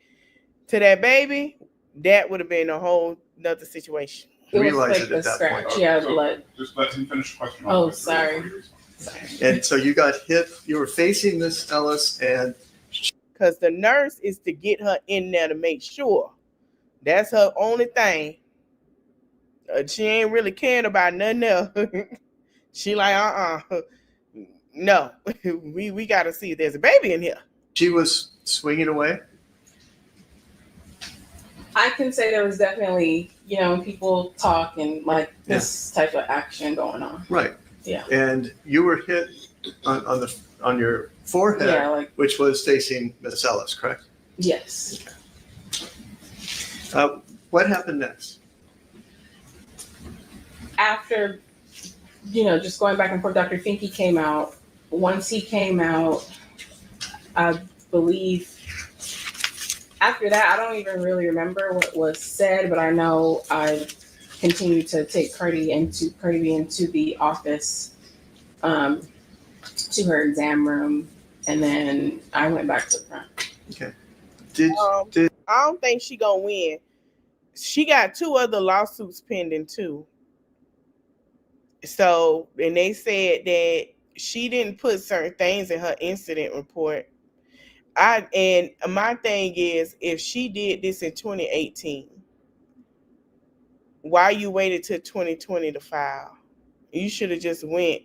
to that baby, that would have been a whole nother situation. Realize it at that point. Yeah, blood. Just let him finish the question. Oh, sorry. And so you got hit. You were facing Miss Ellis, and because the nurse is to get her in there to make sure. That's her only thing. She ain't really caring about nothing else. She like, no, we got to see if there's a baby in here. She was swinging away. I can say there was definitely, people talk and like this type of action going on. Right. Yeah. And you were hit on your forehead, which was facing Miss Ellis, correct? Yes. What happened next? After just going back and forth. Dr. Finke came out. Once he came out, I believe after that, I don't even really remember what was said, but I know I continued to take Cardi B into the office, to her exam room, and then I went back to the front. Okay. I don't think she gonna win. She got 2 other lawsuits pending too. So, and they said that she didn't put certain things in her incident report. And my thing is, if she did this in 2018, why you waited till 2020 to file? You should have just went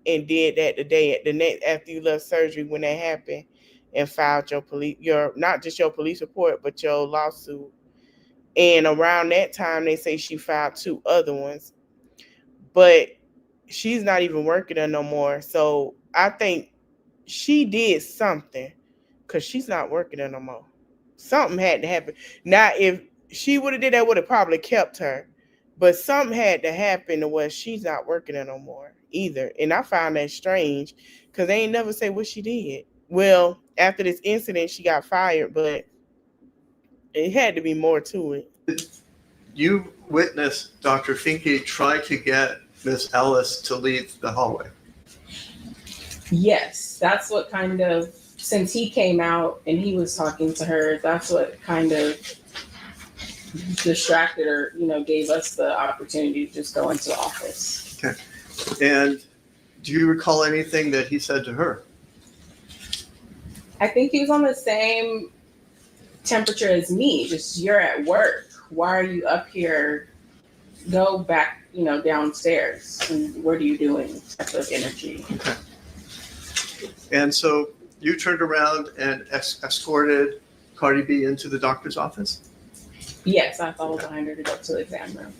and did that the next after you left surgery when that happened, and filed your not just your police report but your lawsuit. And around that time, they say she filed 2 other ones, but she's not even working there no more. So I think she did something, because she's not working there no more. Something had to happen. Now, if she would have did that, would have probably kept her. But something had to happen to where she's not working there no more either. And I found that strange, because they ain't never say what she did. Well, after this incident, she got fired, but it had to be more to it. You witnessed Dr. Finke try to get Miss Ellis to leave the hallway. Yes, that's what kind of, since he came out and he was talking to her, that's what kind of distracted her, gave us the opportunity to just go into the office. Okay. And do you recall anything that he said to her? I think he was on the same temperature as me. Just, you're at work. Why are you up here? Go back, downstairs. And what are you doing? Type of energy. Okay. And so you turned around and escorted Cardi B into the doctor's office? Yes, I followed behind her to go to the exam room.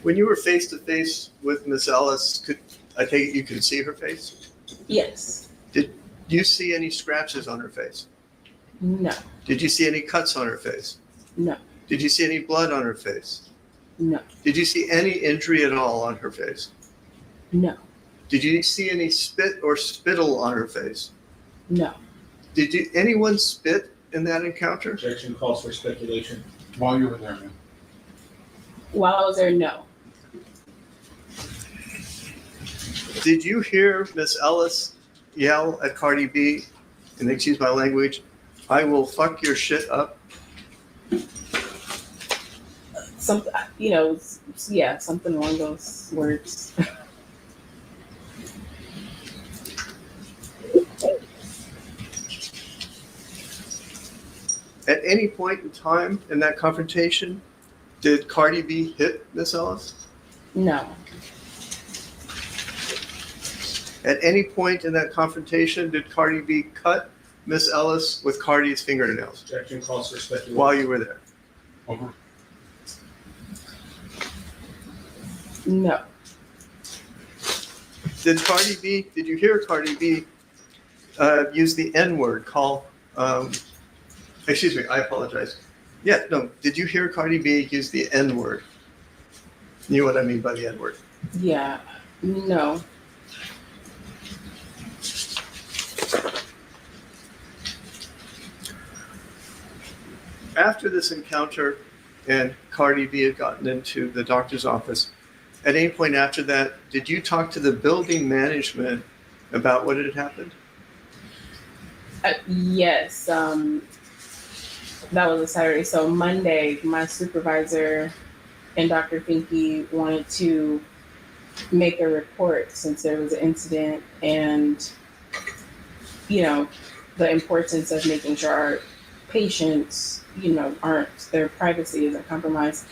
When you were face to face with Miss Ellis, I take it you could see her face? Yes. Did you see any scratches on her face? No. Did you see any cuts on her face? No. Did you see any blood on her face? No. Did you see any injury at all on her face? No. Did you see any spit or spittle on her face? No. Did anyone spit in that encounter? Objection calls for speculation. While you were there, man. While I was there, no. Did you hear Miss Ellis yell at Cardi B, and excuse my language, "I will fuck your shit up"? Something, something along those words. At any point in time in that confrontation, did Cardi B hit Miss Ellis? No. At any point in that confrontation, did Cardi B cut Miss Ellis with Cardi's fingernails? Objection calls for speculation. While you were there? Over. No. Did you hear Cardi B use the N-word, excuse me, I apologize. Yeah, no, did you hear Cardi B use the N-word? You know what I mean by the N-word? Yeah, no. After this encounter and Cardi B had gotten into the doctor's office, at any point after that, did you talk to the building management about what had happened? Yes, that was a Saturday. So Monday, my supervisor and Dr. Finke wanted to make a report since there was an incident, and the importance of making sure our patients, their privacy isn't compromised.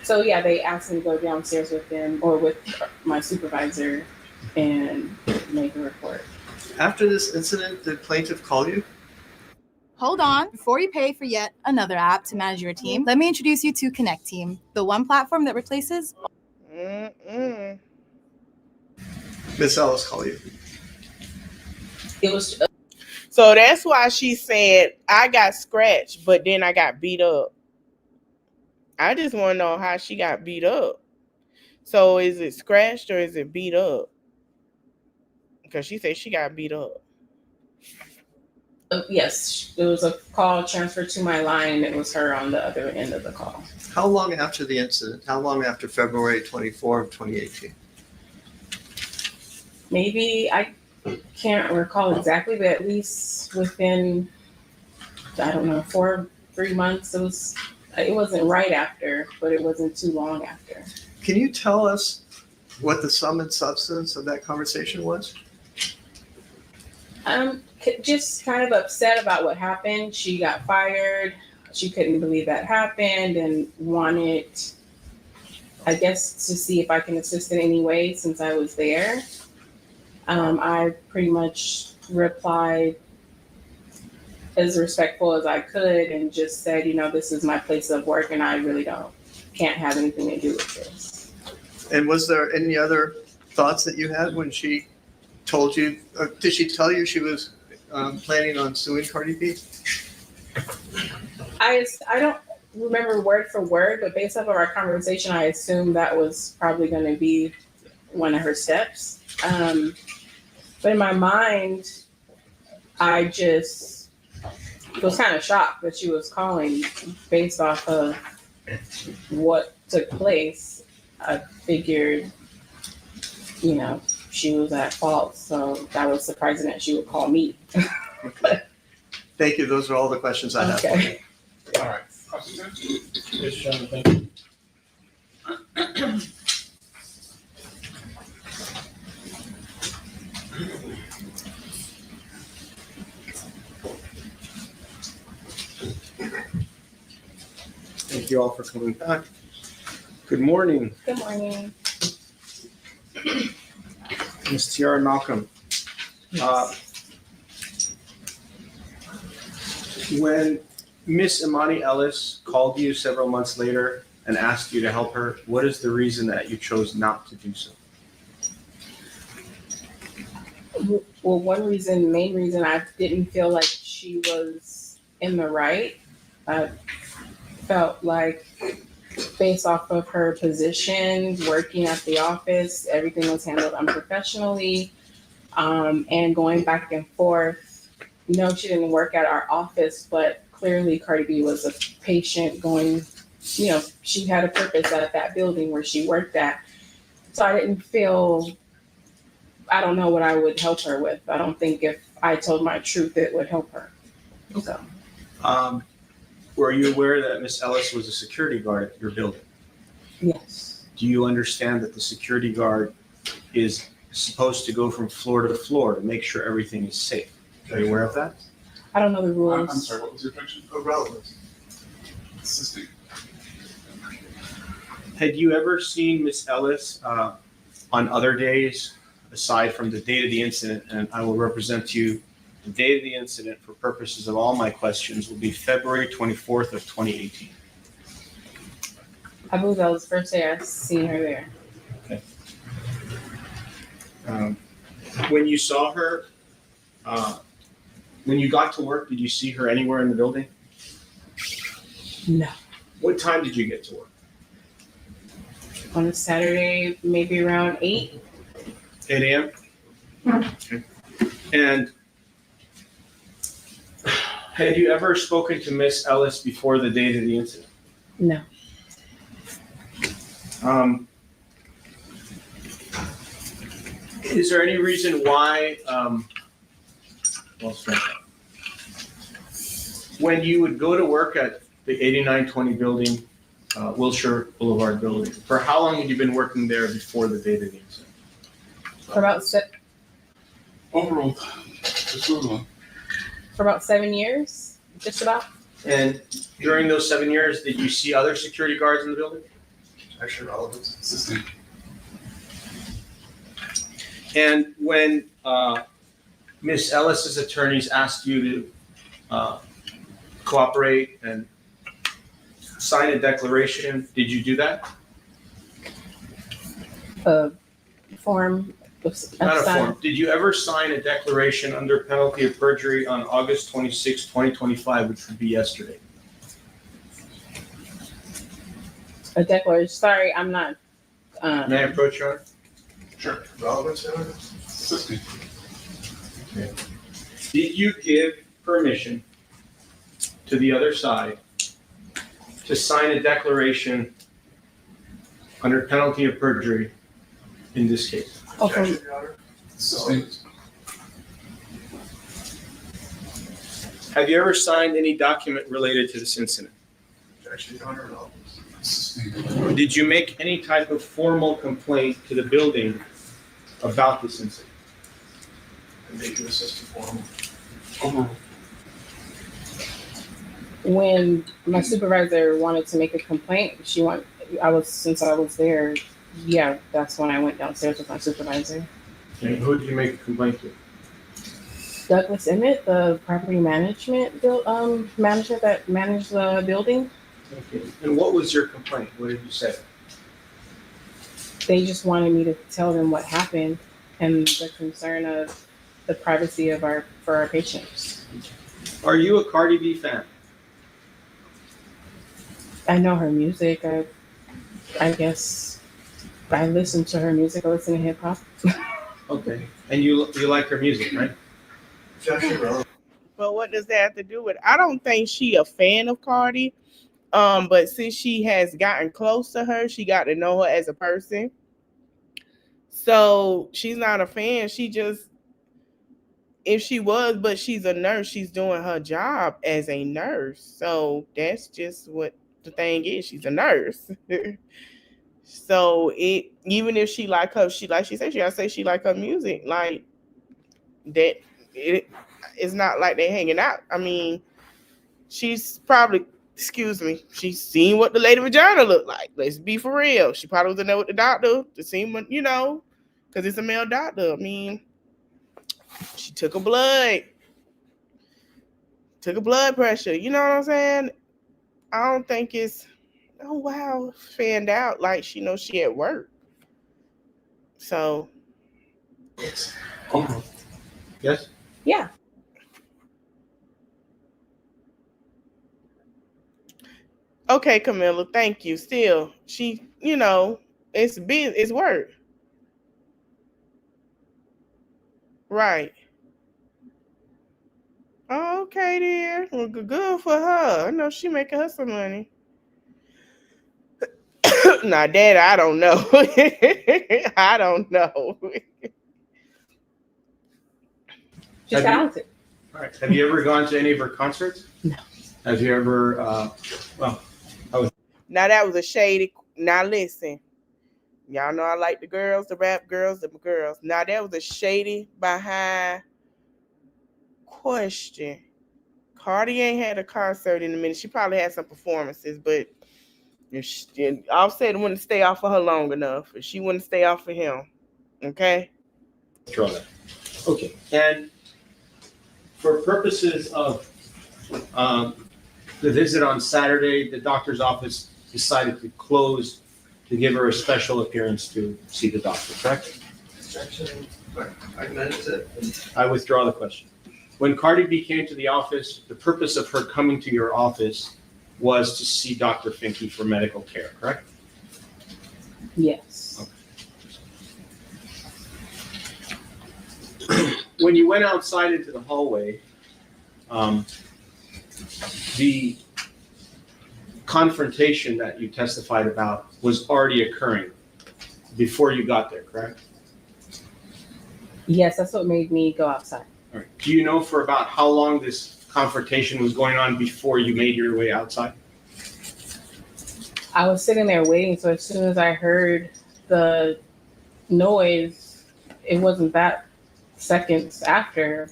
So yeah, they asked me to go downstairs with them or with my supervisor and make a report. After this incident, did plaintiff call you? Hold on. Before you pay for yet another app to manage your team, let me introduce you to Connect Team, the one platform that replaces. Miss Ellis call you? It was So that's why she said, I got scratched, but then I got beat up. I just want to know how she got beat up. So is it scratched or is it beat up? Because she said she got beat up. Yes, it was a call transferred to my line. It was her on the other end of the call. How long after the incident? How long after February 24 of 2018? Maybe, I can't recall exactly, but at least within, I don't know, 3 months. It wasn't right after, but it wasn't too long after. Can you tell us what the sum and substance of that conversation was? Just kind of upset about what happened. She got fired. She couldn't believe that happened and wanted, I guess, to see if I can assist in any way since I was there. I pretty much replied as respectful as I could and just said, this is my place of work and I really can't have anything to do with this. And was there any other thoughts that you had when she told you, did she tell you she was planning on suing Cardi B? I don't remember word for word, but based off of our conversation, I assumed that was probably going to be one of her steps. But in my mind, I just was kind of shocked that she was calling based off of what took place. I figured, she was at fault, so that was surprising that she would call me. Okay. Thank you. Those are all the questions I have. Okay. All right. Yes, Shannon, thank you. Thank you all for coming back. Good morning, Good morning. Ms. Tiara Malcolm. When Miss Emani Ellis called you several months later and asked you to help her, what is the reason that you chose not to do so? Well, main reason, I didn't feel like she was in the right. I felt like based off of her position, working at the office, everything was handled unprofessionally, and going back and forth. No, she didn't work at our office, but clearly Cardi B was a patient going, she had a purpose at that building where she worked at. So I didn't feel, I don't know what I would help her with. I don't think if I told my truth, it would help her. So. Were you aware that Miss Ellis was a security guard at your building? Yes. Do you understand that the security guard is supposed to go from floor to floor to make sure everything is safe? Are you aware of that? I don't know the rules. I'm sorry, what was your question? Irrelevant. Assisting. Had you ever seen Miss Ellis on other days aside from the date of the incident? And I will represent to you the date of the incident for purposes of all my questions will be February 24th of 2018. I believe that was the first day I seen her there. Okay. When you saw her, when you got to work, did you see her anywhere in the building? No. What time did you get to work? On a Saturday, maybe around 8. 8 a.m.? Okay. And had you ever spoken to Miss Ellis before the date of the incident? No. Is there any reason why, when you would go to work at the 8920 building, Wilshire Boulevard building, for how long had you been working there before the date of the incident? For about Overall, just move on. For about 7 years, just about. And during those 7 years, did you see other security guards in the building? Actually, relevant. Assisting. And when Miss Ellis's attorneys asked you to cooperate and sign a declaration, did you do that? A form Not a form. Did you ever sign a declaration under penalty of perjury on August 26, 2025, which would be yesterday? A declaration. Sorry, I'm not. May I approach, Your Honor? Sure. Relevant, Senator? Okay. Did you give permission to the other side to sign a declaration under penalty of perjury in this case? Okay. Have you ever signed any document related to this incident? Did you make any type of formal complaint to the building about this incident? I make an assistant formal. When my supervisor wanted to make a complaint, since I was there, yeah, that's when I went downstairs with my supervisor. Okay. Who did you make a complaint to? Douglas Emmett, the property manager that managed the building. Okay. And what was your complaint? What did you say? They just wanted me to tell them what happened and the concern of the privacy of our patients. Are you a Cardi B fan? I know her music. I guess I listen to her music. I listen to hip hop. Okay. And you like her music, right? But what does that have to do with it? I don't think she a fan of Cardi. But since she has gotten close to her, she got to know her as a person. So she's not a fan. She just, if she was, but she's a nurse, she's doing her job as a nurse. So that's just what the thing is. She's a nurse. So even if she like her, she said, she like her music. Like that, it's not like they're hanging out. I mean, she's probably, she's seen what the lady vagina looked like. Let's be for real. She probably was in there with the doctor to see what, because it's a male doctor. I mean, she took a blood pressure. You know what I'm saying? I don't think it's, oh wow, fanned out like she knows she at work. So. Yes? Yeah. Okay, Camilla, thank you. Still, she, it's work. Right. Oh, okay, dear. Well, good for her. I know she making her some money. Now, Dad, I don't know. I don't know. She's talented. All right. Have you ever gone to any of her concerts? No. Have you ever, Now, that was a shady. Now, listen. Y'all know I like the girls, the rap girls, the girls. Now, that was a shady behind question. Cardi ain't had a concert in a minute. She probably had some performances, but Offset wouldn't stay off of her long enough. She wouldn't stay off of him. Okay? Draw that. Okay. And for purposes of the visit on Saturday, the doctor's office decided to close to give her a special appearance to see the doctor, correct? I withdraw the question. When Cardi B came to the office, the purpose of her coming to your office was to see Dr. Finke for medical care, correct? Yes. Okay. When you went outside into the hallway, the confrontation that you testified about was already occurring before you got there, correct? Yes, that's what made me go outside. All right. Do you know for about how long this confrontation was going on before you made your way outside? I was sitting there waiting, so as soon as I heard the noise, it wasn't that seconds after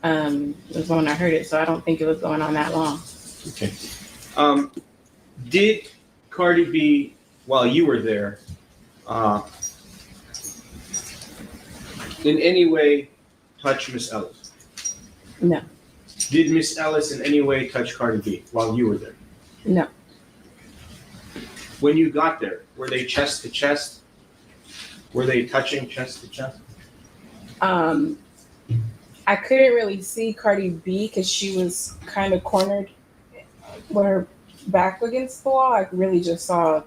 was when I heard it, so I don't think it was going on that long. Okay. Did Cardi B, while you were there, in any way touch Miss Ellis? No. Did Miss Ellis in any way touch Cardi B while you were there? No. When you got there, were they chest to chest? Were they touching chest to chest? I couldn't really see Cardi B because she was kind of cornered with her back against the wall. I really just saw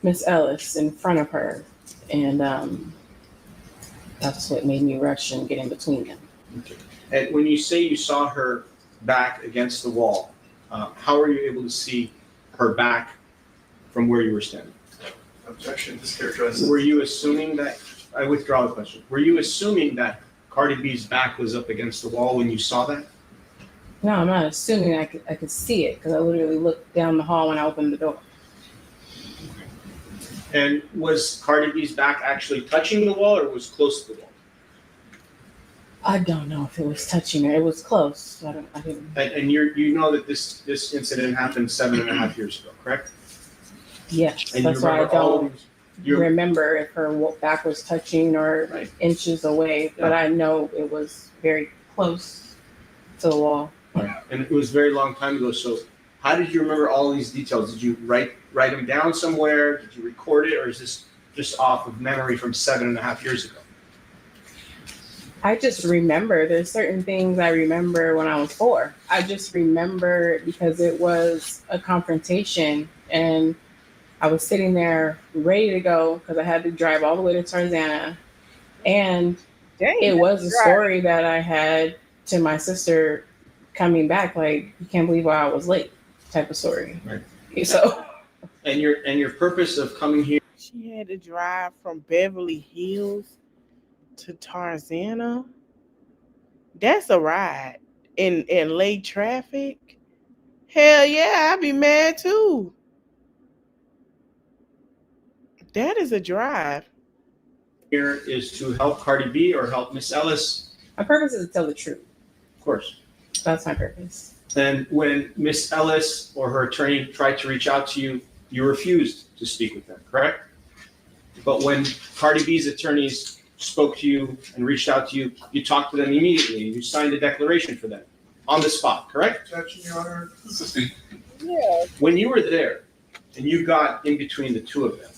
Miss Ellis in front of her, and that's what made me rush and get in between them. Okay. And when you say you saw her back against the wall, how were you able to see her back from where you were standing? Objection, mischaracterized. Were you assuming that, I withdraw the question, were you assuming that Cardi B's back was up against the wall when you saw that? No, I'm not assuming I could see it because I literally looked down the hall when I opened the door. And was Cardi B's back actually touching the wall or was close to the wall? I don't know if it was touching her. It was close. I didn't. And you know that this incident happened 7.5 years ago, correct? Yes, And that's why I don't you remember if her back was touching or inches away, but I know it was very close to the wall. Right. And it was a very long time ago. So how did you remember all these details? Did you write them down somewhere? Did you record it? Or is this just off of memory from 7.5 years ago? I just remember there's certain things I remember when I was 4. I just remember because it was a confrontation and I was sitting there ready to go because I had to drive all the way to Tarzana. And it was a story that I had to my sister coming back, like, you can't believe why I was late type of story. Right. So and your purpose of coming here. She had to drive from Beverly Hills to Tarzana. That's a ride in late traffic. Hell yeah, I'd be mad too. That is a drive. Here is to help Cardi B or help Miss Ellis. My purpose is to tell the truth. Of course. That's my purpose. And when Miss Ellis or her attorney tried to reach out to you, you refused to speak with them, correct? But when Cardi B's attorneys spoke to you and reached out to you, you talked to them immediately and you signed a declaration for them on the spot, correct? Objection, Your Honor. Yeah. When you were there and you got in between the two of them,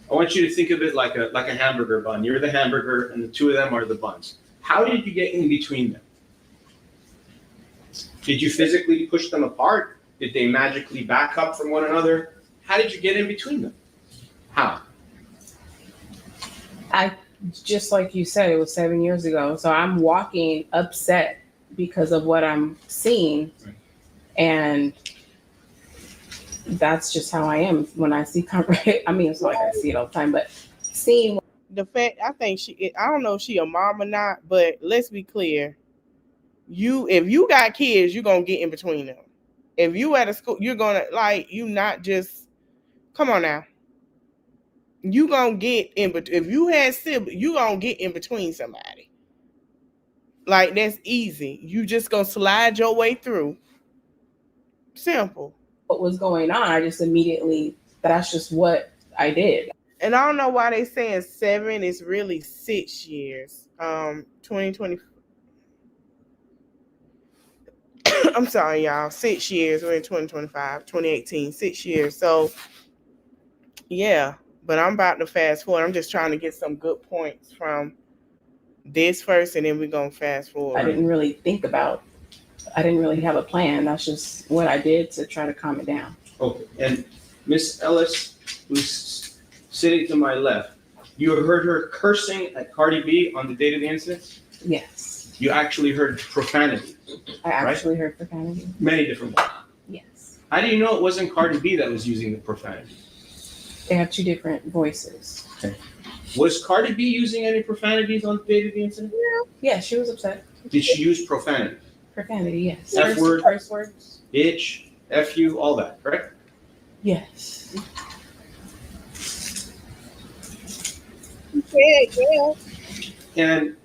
I want you to think of it like a hamburger bun. You're the hamburger and the two of them are the buns. How did you get in between them? Did you physically push them apart? Did they magically back up from one another? How did you get in between them? How? Just like you said, it was 7 years ago. So I'm walking upset because of what I'm seeing. Right. And that's just how I am when I see I mean, it's not like I see it all the time, but seeing the fact, I think I don't know if she a mom or not, but let's be clear. If you got kids, you're going to get in between them. If you at a school, you're going to, you not just, come on now. You going to get in, but if you had siblings, you going to get in between somebody. That's easy. You just going to slide your way through. Simple. What was going on, I just immediately, that's just what I did. And I don't know why they saying 7 is really 6 years. 2020. I'm sorry, y'all. 6 years. We're in 2025, 2018, 6 years. So, yeah. But I'm about to fast forward. I'm just trying to get some good points from this first, and then we're going to fast forward. I didn't really have a plan. That's just what I did to try to calm it down. Okay. And Miss Ellis, who's sitting to my left, you heard her cursing at Cardi B on the date of the incident? Yes. You actually heard profanity. I actually heard profanity. Many different ones. Yes. How do you know it wasn't Cardi B that was using the profanity? They have 2 different voices. Okay. Was Cardi B using any profanities on the date of the incident? Yeah, she was upset. Did she use profanity? Profanity, yes. F word, curse words. bitch, F you, all that, correct? Yes. Yeah. And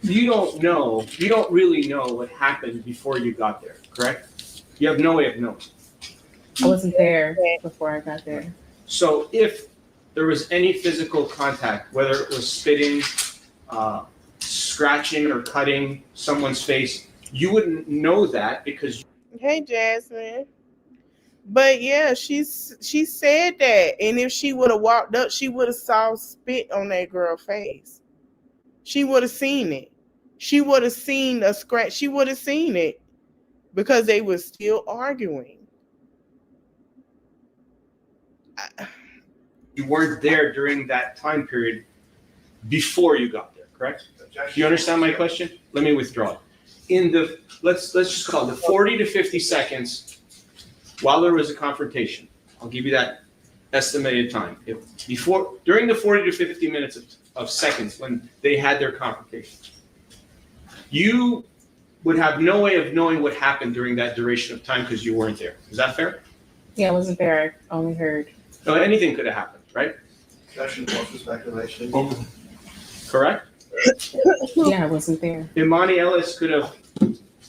you don't really know what happened before you got there, correct? You have no way of knowing. I wasn't there before I got there. So if there was any physical contact, whether it was spitting, scratching or cutting someone's face, you wouldn't know that because. Hey, Jasmine. But yeah, she said that, and if she would have walked up, she would have saw spit on that girl's face. She would have seen it. She would have seen a scratch. She would have seen it because they were still arguing. You weren't there during that time period before you got there, correct? Do you understand my question? Let me withdraw it. In the, let's just call it the 40 to 50 seconds while there was a confrontation. I'll give you that estimated time. During the 40 to 50 minutes of seconds when they had their confrontation, you would have no way of knowing what happened during that duration of time because you weren't there. Is that fair? Yeah, I wasn't there. I only heard. No, anything could have happened, right? Objection, false speculation. Correct? Yeah, I wasn't there. Emani Ellis could have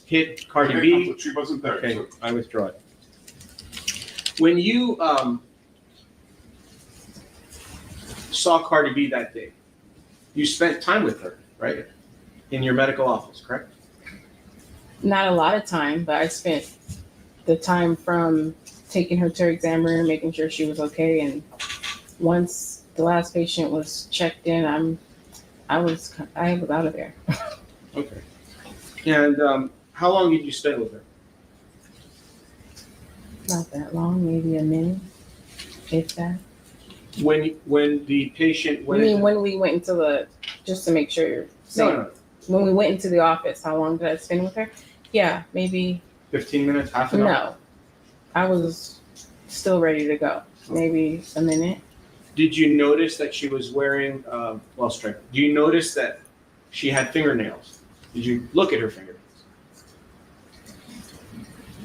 hit Cardi B. She wasn't there. Okay, So. I withdraw it. When you saw Cardi B that day, you spent time with her, right? In your medical office, correct? Not a lot of time, but I spent the time from taking her to her exam room, making sure she was okay, and once the last patient was checked in, I was out of there. Okay. And how long did you spend with her? Not that long, maybe a minute, if that. When the patient went. You mean when we went into just to make sure you're saying, No. when we went into the office, how long did I spend with her? Yeah, maybe 15 minutes, half an hour? No. I was still ready to go. Maybe a minute. Did you notice that she was wearing, do you notice that she had fingernails? Did you look at her fingernails?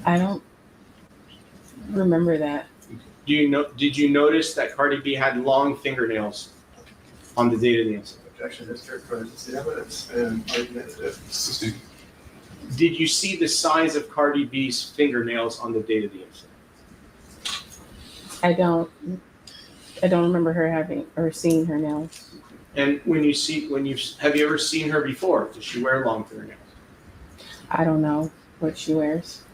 I don't remember that. Did you notice that Cardi B had long fingernails on the date of the incident? Objection is characterized the evidence and argumentative. Did you see the size of Cardi B's fingernails on the date of the incident? I don't remember her having or seeing her nails. And have you ever seen her before? Does she wear long fingernails? I don't know what she wears.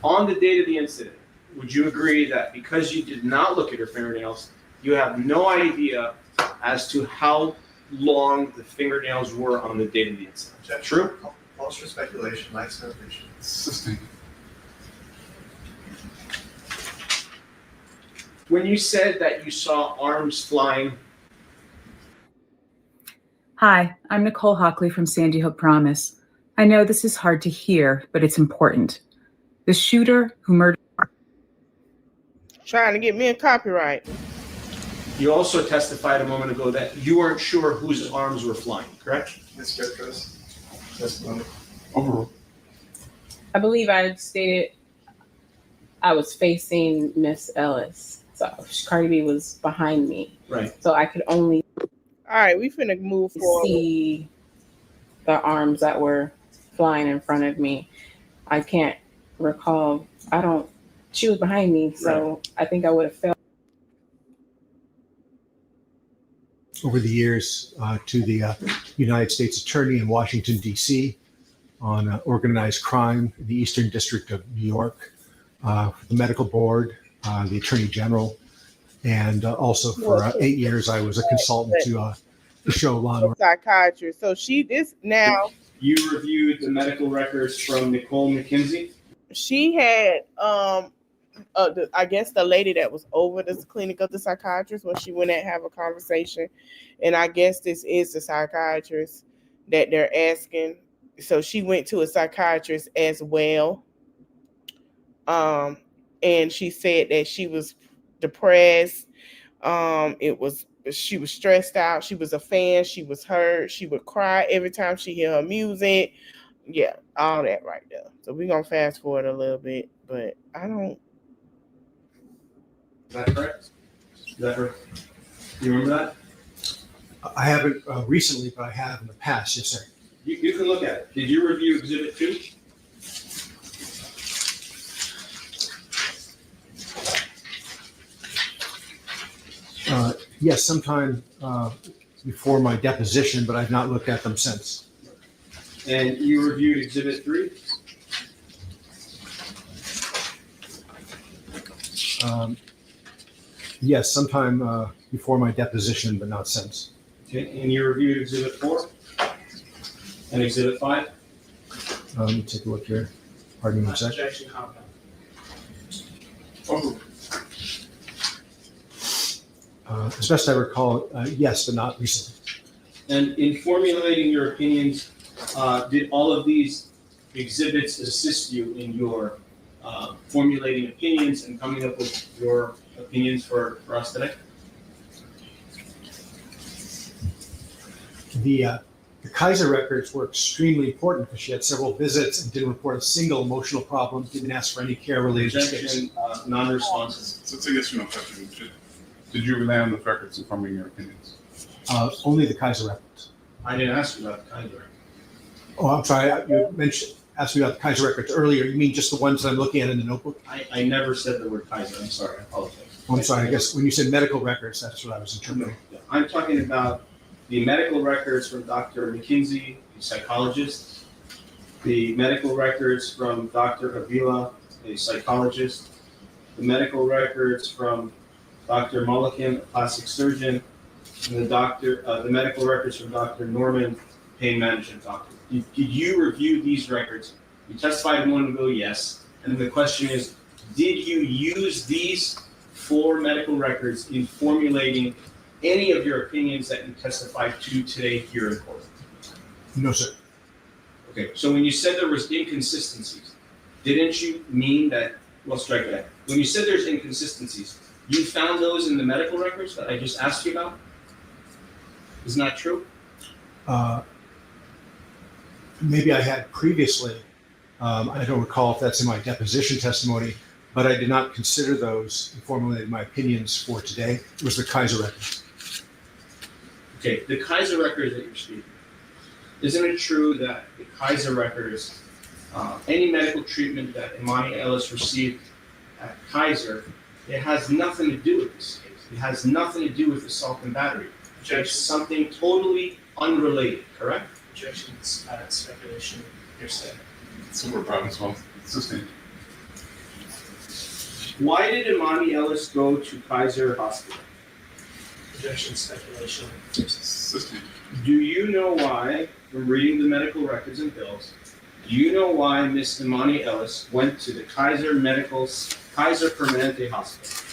On the date of the incident, would you agree that because you did not look at her fingernails, you have no idea as to how long the fingernails were on the date of the incident? Is that true? False for speculation, life salvation. When you said that you saw arms flying. Hi, I'm Nicole Hockley from Sandy Hook Promise. I know this is hard to hear, but it's important. The shooter who murdered... Trying to get me a copyright. You also testified a moment ago that you weren't sure whose arms were flying, correct? I believe I stated I was facing Miss Ellis. So Cardi B was behind me. Right. So I could only all right, we finna move forward. See the arms that were flying in front of me. I can't recall. She was behind me, so right. I think I would have felt. Over the years to the United States Attorney in Washington, D.C. on organized crime in the Eastern District of New York, the Medical Board, the Attorney General, and also for 8 years I was a consultant to the show Law and Order. Psychiatrist. So now. You reviewed the medical records from Nicole McKenzie? She had, I guess the lady that was over this clinic of the psychiatrist when she went and have a conversation. And I guess this is the psychiatrist that they're asking. So she went to a psychiatrist as well. And she said that she was depressed. She was stressed out. She was a fan. She was hurt. She would cry every time she hear her music. Yeah, all that right there. So we're going to fast forward a little bit, but I don't. Is that correct? Is that correct? You remember that? I haven't recently, but I have in the past. Yes, sir. You can look at it. Did you review Exhibit 2? Yes, sometime before my deposition, but I've not looked at them since. And you reviewed Exhibit 3? Yes, sometime before my deposition, but not since. Okay. And you reviewed Exhibit 4? And Exhibit 5? Let me take a look here. Pardon me one second. Objection compound. Overruled. As best I recall, yes, but not recently. And in formulating your opinions, did all of these exhibits assist you in your formulating opinions and coming up with your opinions for us today? The Kaiser records were extremely important because she had several visits and didn't report a single emotional problem, didn't ask for any care related to case. Objection, non-responsive. So it's a yes or no question. Did you rely on the records in forming your opinions? Only the Kaiser records. I didn't ask you about the Kaiser. Oh, I'm sorry. You asked me about the Kaiser records earlier. You mean just the ones that I'm looking at in the notebook? I never said the word Kaiser. I'm sorry. I apologize. Oh, I'm sorry. I guess when you said medical records, that's what I was interpreting. No, I'm talking about the medical records from Dr. McKinsey, a psychologist, the medical records from Dr. Avila, a psychologist, the medical records from Dr. Mulliken, a plastic surgeon, and the medical records from Dr. Norman, pain management doctor. Did you review these records? You testified a moment ago, yes. And the question is, did you use these 4 medical records in formulating any of your opinions that you testified to today here in court? No, sir. Okay, so when you said there was inconsistencies, didn't you mean that, well, strike that. When you said there's inconsistencies, you found those in the medical records that I just asked you about? Isn't that true? Maybe I had previously. I don't recall if that's in my deposition testimony, but I did not consider those in formulating my opinions for today. It was the Kaiser records. Okay, the Kaiser records that you're speaking, isn't it true that the Kaiser records, any medical treatment that Emani Ellis received at Kaiser, it has nothing to do with this case. It has nothing to do with assault and battery. It's something totally unrelated, correct? Objections, speculation, hearsay. Super problem as well. Sustained. Why did Emani Ellis go to Kaiser Hospital? Objection, speculation, Sustained. Do you know why, from reading the medical records and bills, do you know why Miss Emani Ellis went to the Kaiser Permanente Hospital?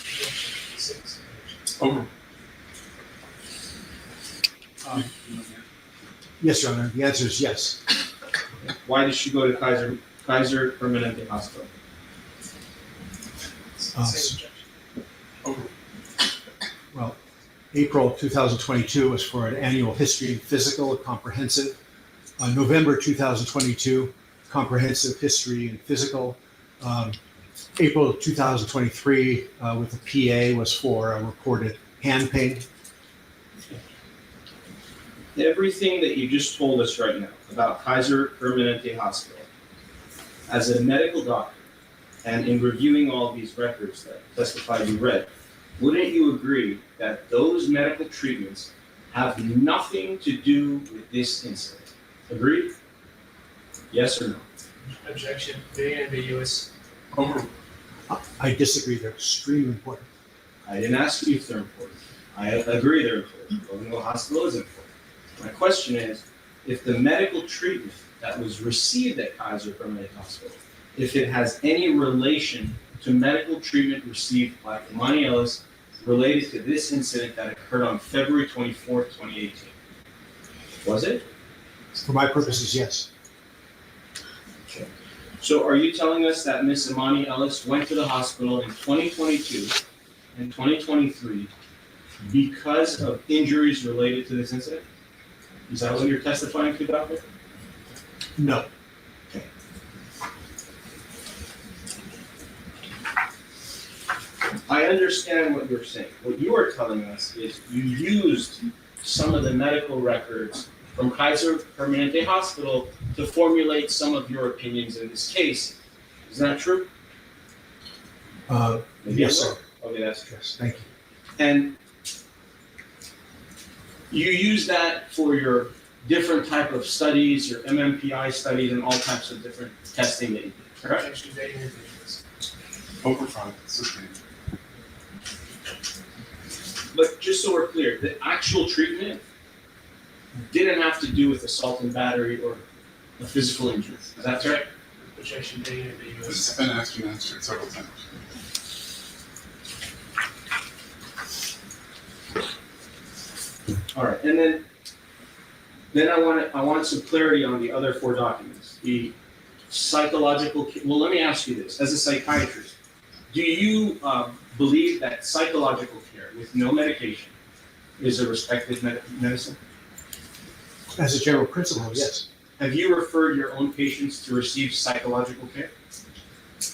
Over. Yes, Your Honor. The answer is yes. Why did she go to Kaiser Permanente Hospital? Well, April 2022 was for an annual history and physical, a comprehensive. November 2022, comprehensive history and physical. April 2023 with the PA was for a reported hand pain. Everything that you just told us right now about Kaiser Permanente Hospital, as a medical doctor, and in reviewing all these records that testify you read, wouldn't you agree that those medical treatments have nothing to do with this incident? Agreed? Yes or no? Objection, very ambiguous. Over. I disagree. They're extremely important. I didn't ask you if they're important. I agree they're important. Going to a hospital is important. My question is, if the medical treatment that was received at Kaiser Permanente Hospital, if it has any relation to medical treatment received by Emani Ellis related to this incident that occurred on February 24th, 2018. Was it? For my purposes, yes. Okay. So are you telling us that Miss Emani Ellis went to the hospital in 2022 and 2023 because of injuries related to this incident? Is that what you're testifying to, Doctor? No. Okay. I understand what you're saying. What you are telling us is you used some of the medical records from Kaiser Permanente Hospital to formulate some of your opinions in this case. Is that true? Yes, sir. Okay, that's true. Yes, thank you. And you use that for your different type of studies, your MMPI studies, and all types of different testing that you do, correct? Objection, very ambiguous. Over. Sustained. But just so we're clear, the actual treatment didn't have to do with assault and battery or a physical injury. Is that right? Objection being ambiguous. This has been asked and answered several times. All right, and then I want some clarity on the other 4 documents. The psychological. Well, let me ask you this: as a psychiatrist, do you believe that psychological care with no medication is a respected medicine? As a general principle, yes. Have you referred your own patients to receive psychological care?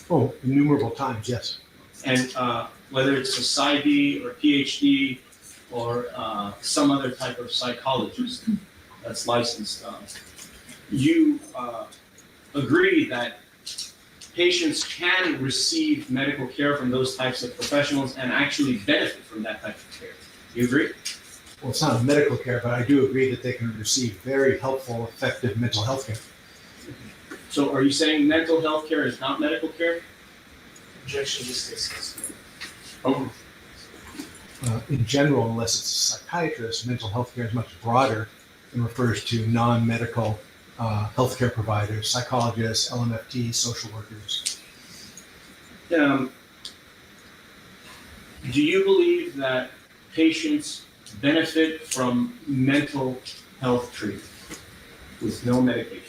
Oh, innumerable times, yes. And whether it's a PsyD or PhD or some other type of psychologist that's licensed, you agree that patients can receive medical care from those types of professionals and actually benefit from that type of care. You agree? Well, it's not medical care, but I do agree that they can receive very helpful, effective mental health care. So are you saying mental health care is not medical care? Objection dismissed. Oh. In general, unless it's a psychiatrist, mental health care is much broader and refers to non-medical healthcare providers, psychologists, LMFT, social workers. Do you believe that patients benefit from mental health treatment with no medication?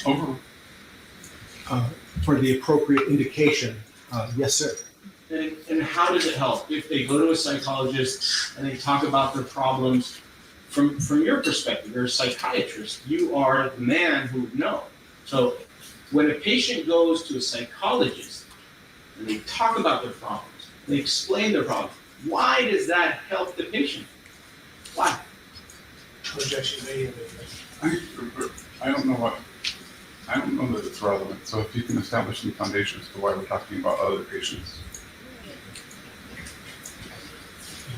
Over. For the appropriate indication, yes, sir. And how does it help if they go to a psychologist and they talk about their problems? From your perspective, you're a psychiatrist. You are the man who would know. So when a patient goes to a psychologist and they talk about their problems, they explain their problems, why does that help the patient? Why? Objection being ambiguous. I don't know that it's relevant. So if you can establish some foundations for why we're talking about other patients.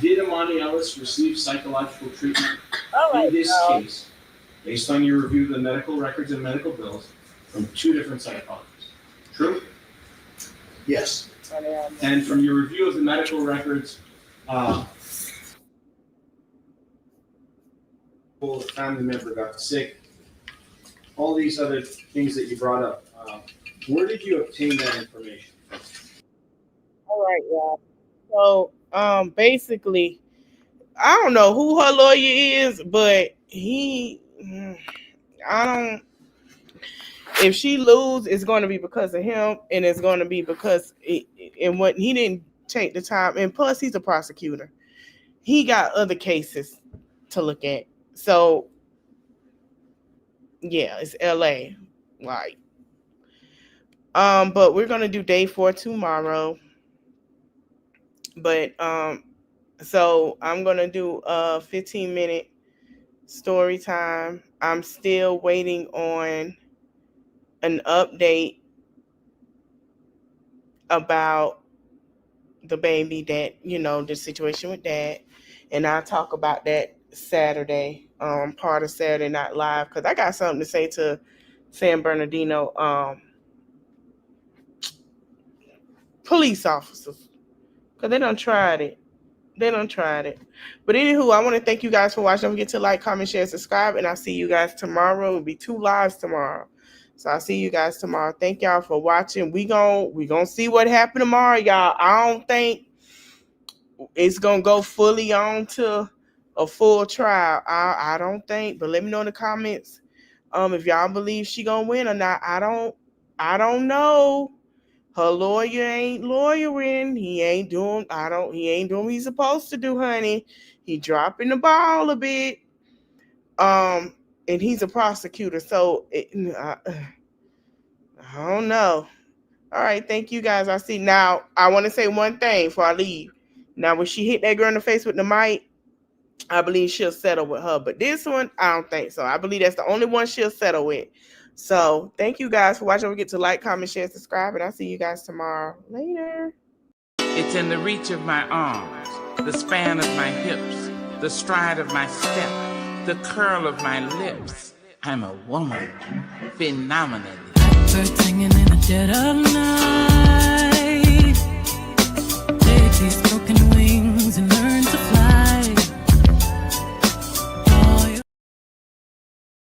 Did Emani Ellis receive psychological treatment in this case, based on your review of the medical records and medical bills, from 2 different psychologists? True? Yes. And from your review of the medical records, a family member got sick, all these other things that you brought up, where did you obtain that information? All right, y'all. So, basically, I don't know who her lawyer is, but if she lose, it's going to be because of him, and it's going to be because what he didn't take the time, and plus he's a prosecutor. He got other cases to look at. So, yeah, it's LA. Like, but we're going to do day 4 tomorrow. But so I'm gonna do a 15-minute story time. I'm still waiting on an update about the baby, that the situation with Dad, and I'll talk about that Saturday, part of Saturday Night Live, because I got something to say to San Bernardino police officers, because they done tried it. But anywho, I want to thank you guys for watching. Don't forget to like, comment, share, subscribe, and I'll see you guys tomorrow. It'll be 2 lives tomorrow. So I'll see you guys tomorrow. Thank y'all for watching. We gonna see what happened tomorrow, y'all. I don't think it's gonna go fully on to a full trial. I don't think, but let me know in the comments if y'all believe she gonna win or not. I don't know. Her lawyer ain't lawyering. He ain't doing what he's supposed to do, honey. He dropping the ball a bit. And he's a prosecutor, so I don't know. All right, thank you guys. I see. Now, I want to say one thing before I leave. Now, when she hit that girl in the face with the mic, I believe she'll settle with her. But this one, I don't think so. I believe that's the only one she'll settle with. So thank you guys for watching. Don't forget to like, comment, share, subscribe, and I'll see you guys tomorrow. Later. It's in the reach of my arms, the span of my hips, the stride of my step, the curl of my lips. I'm a woman, phenomenally. Birds singing in the dead of night. Take these broken wings and learn to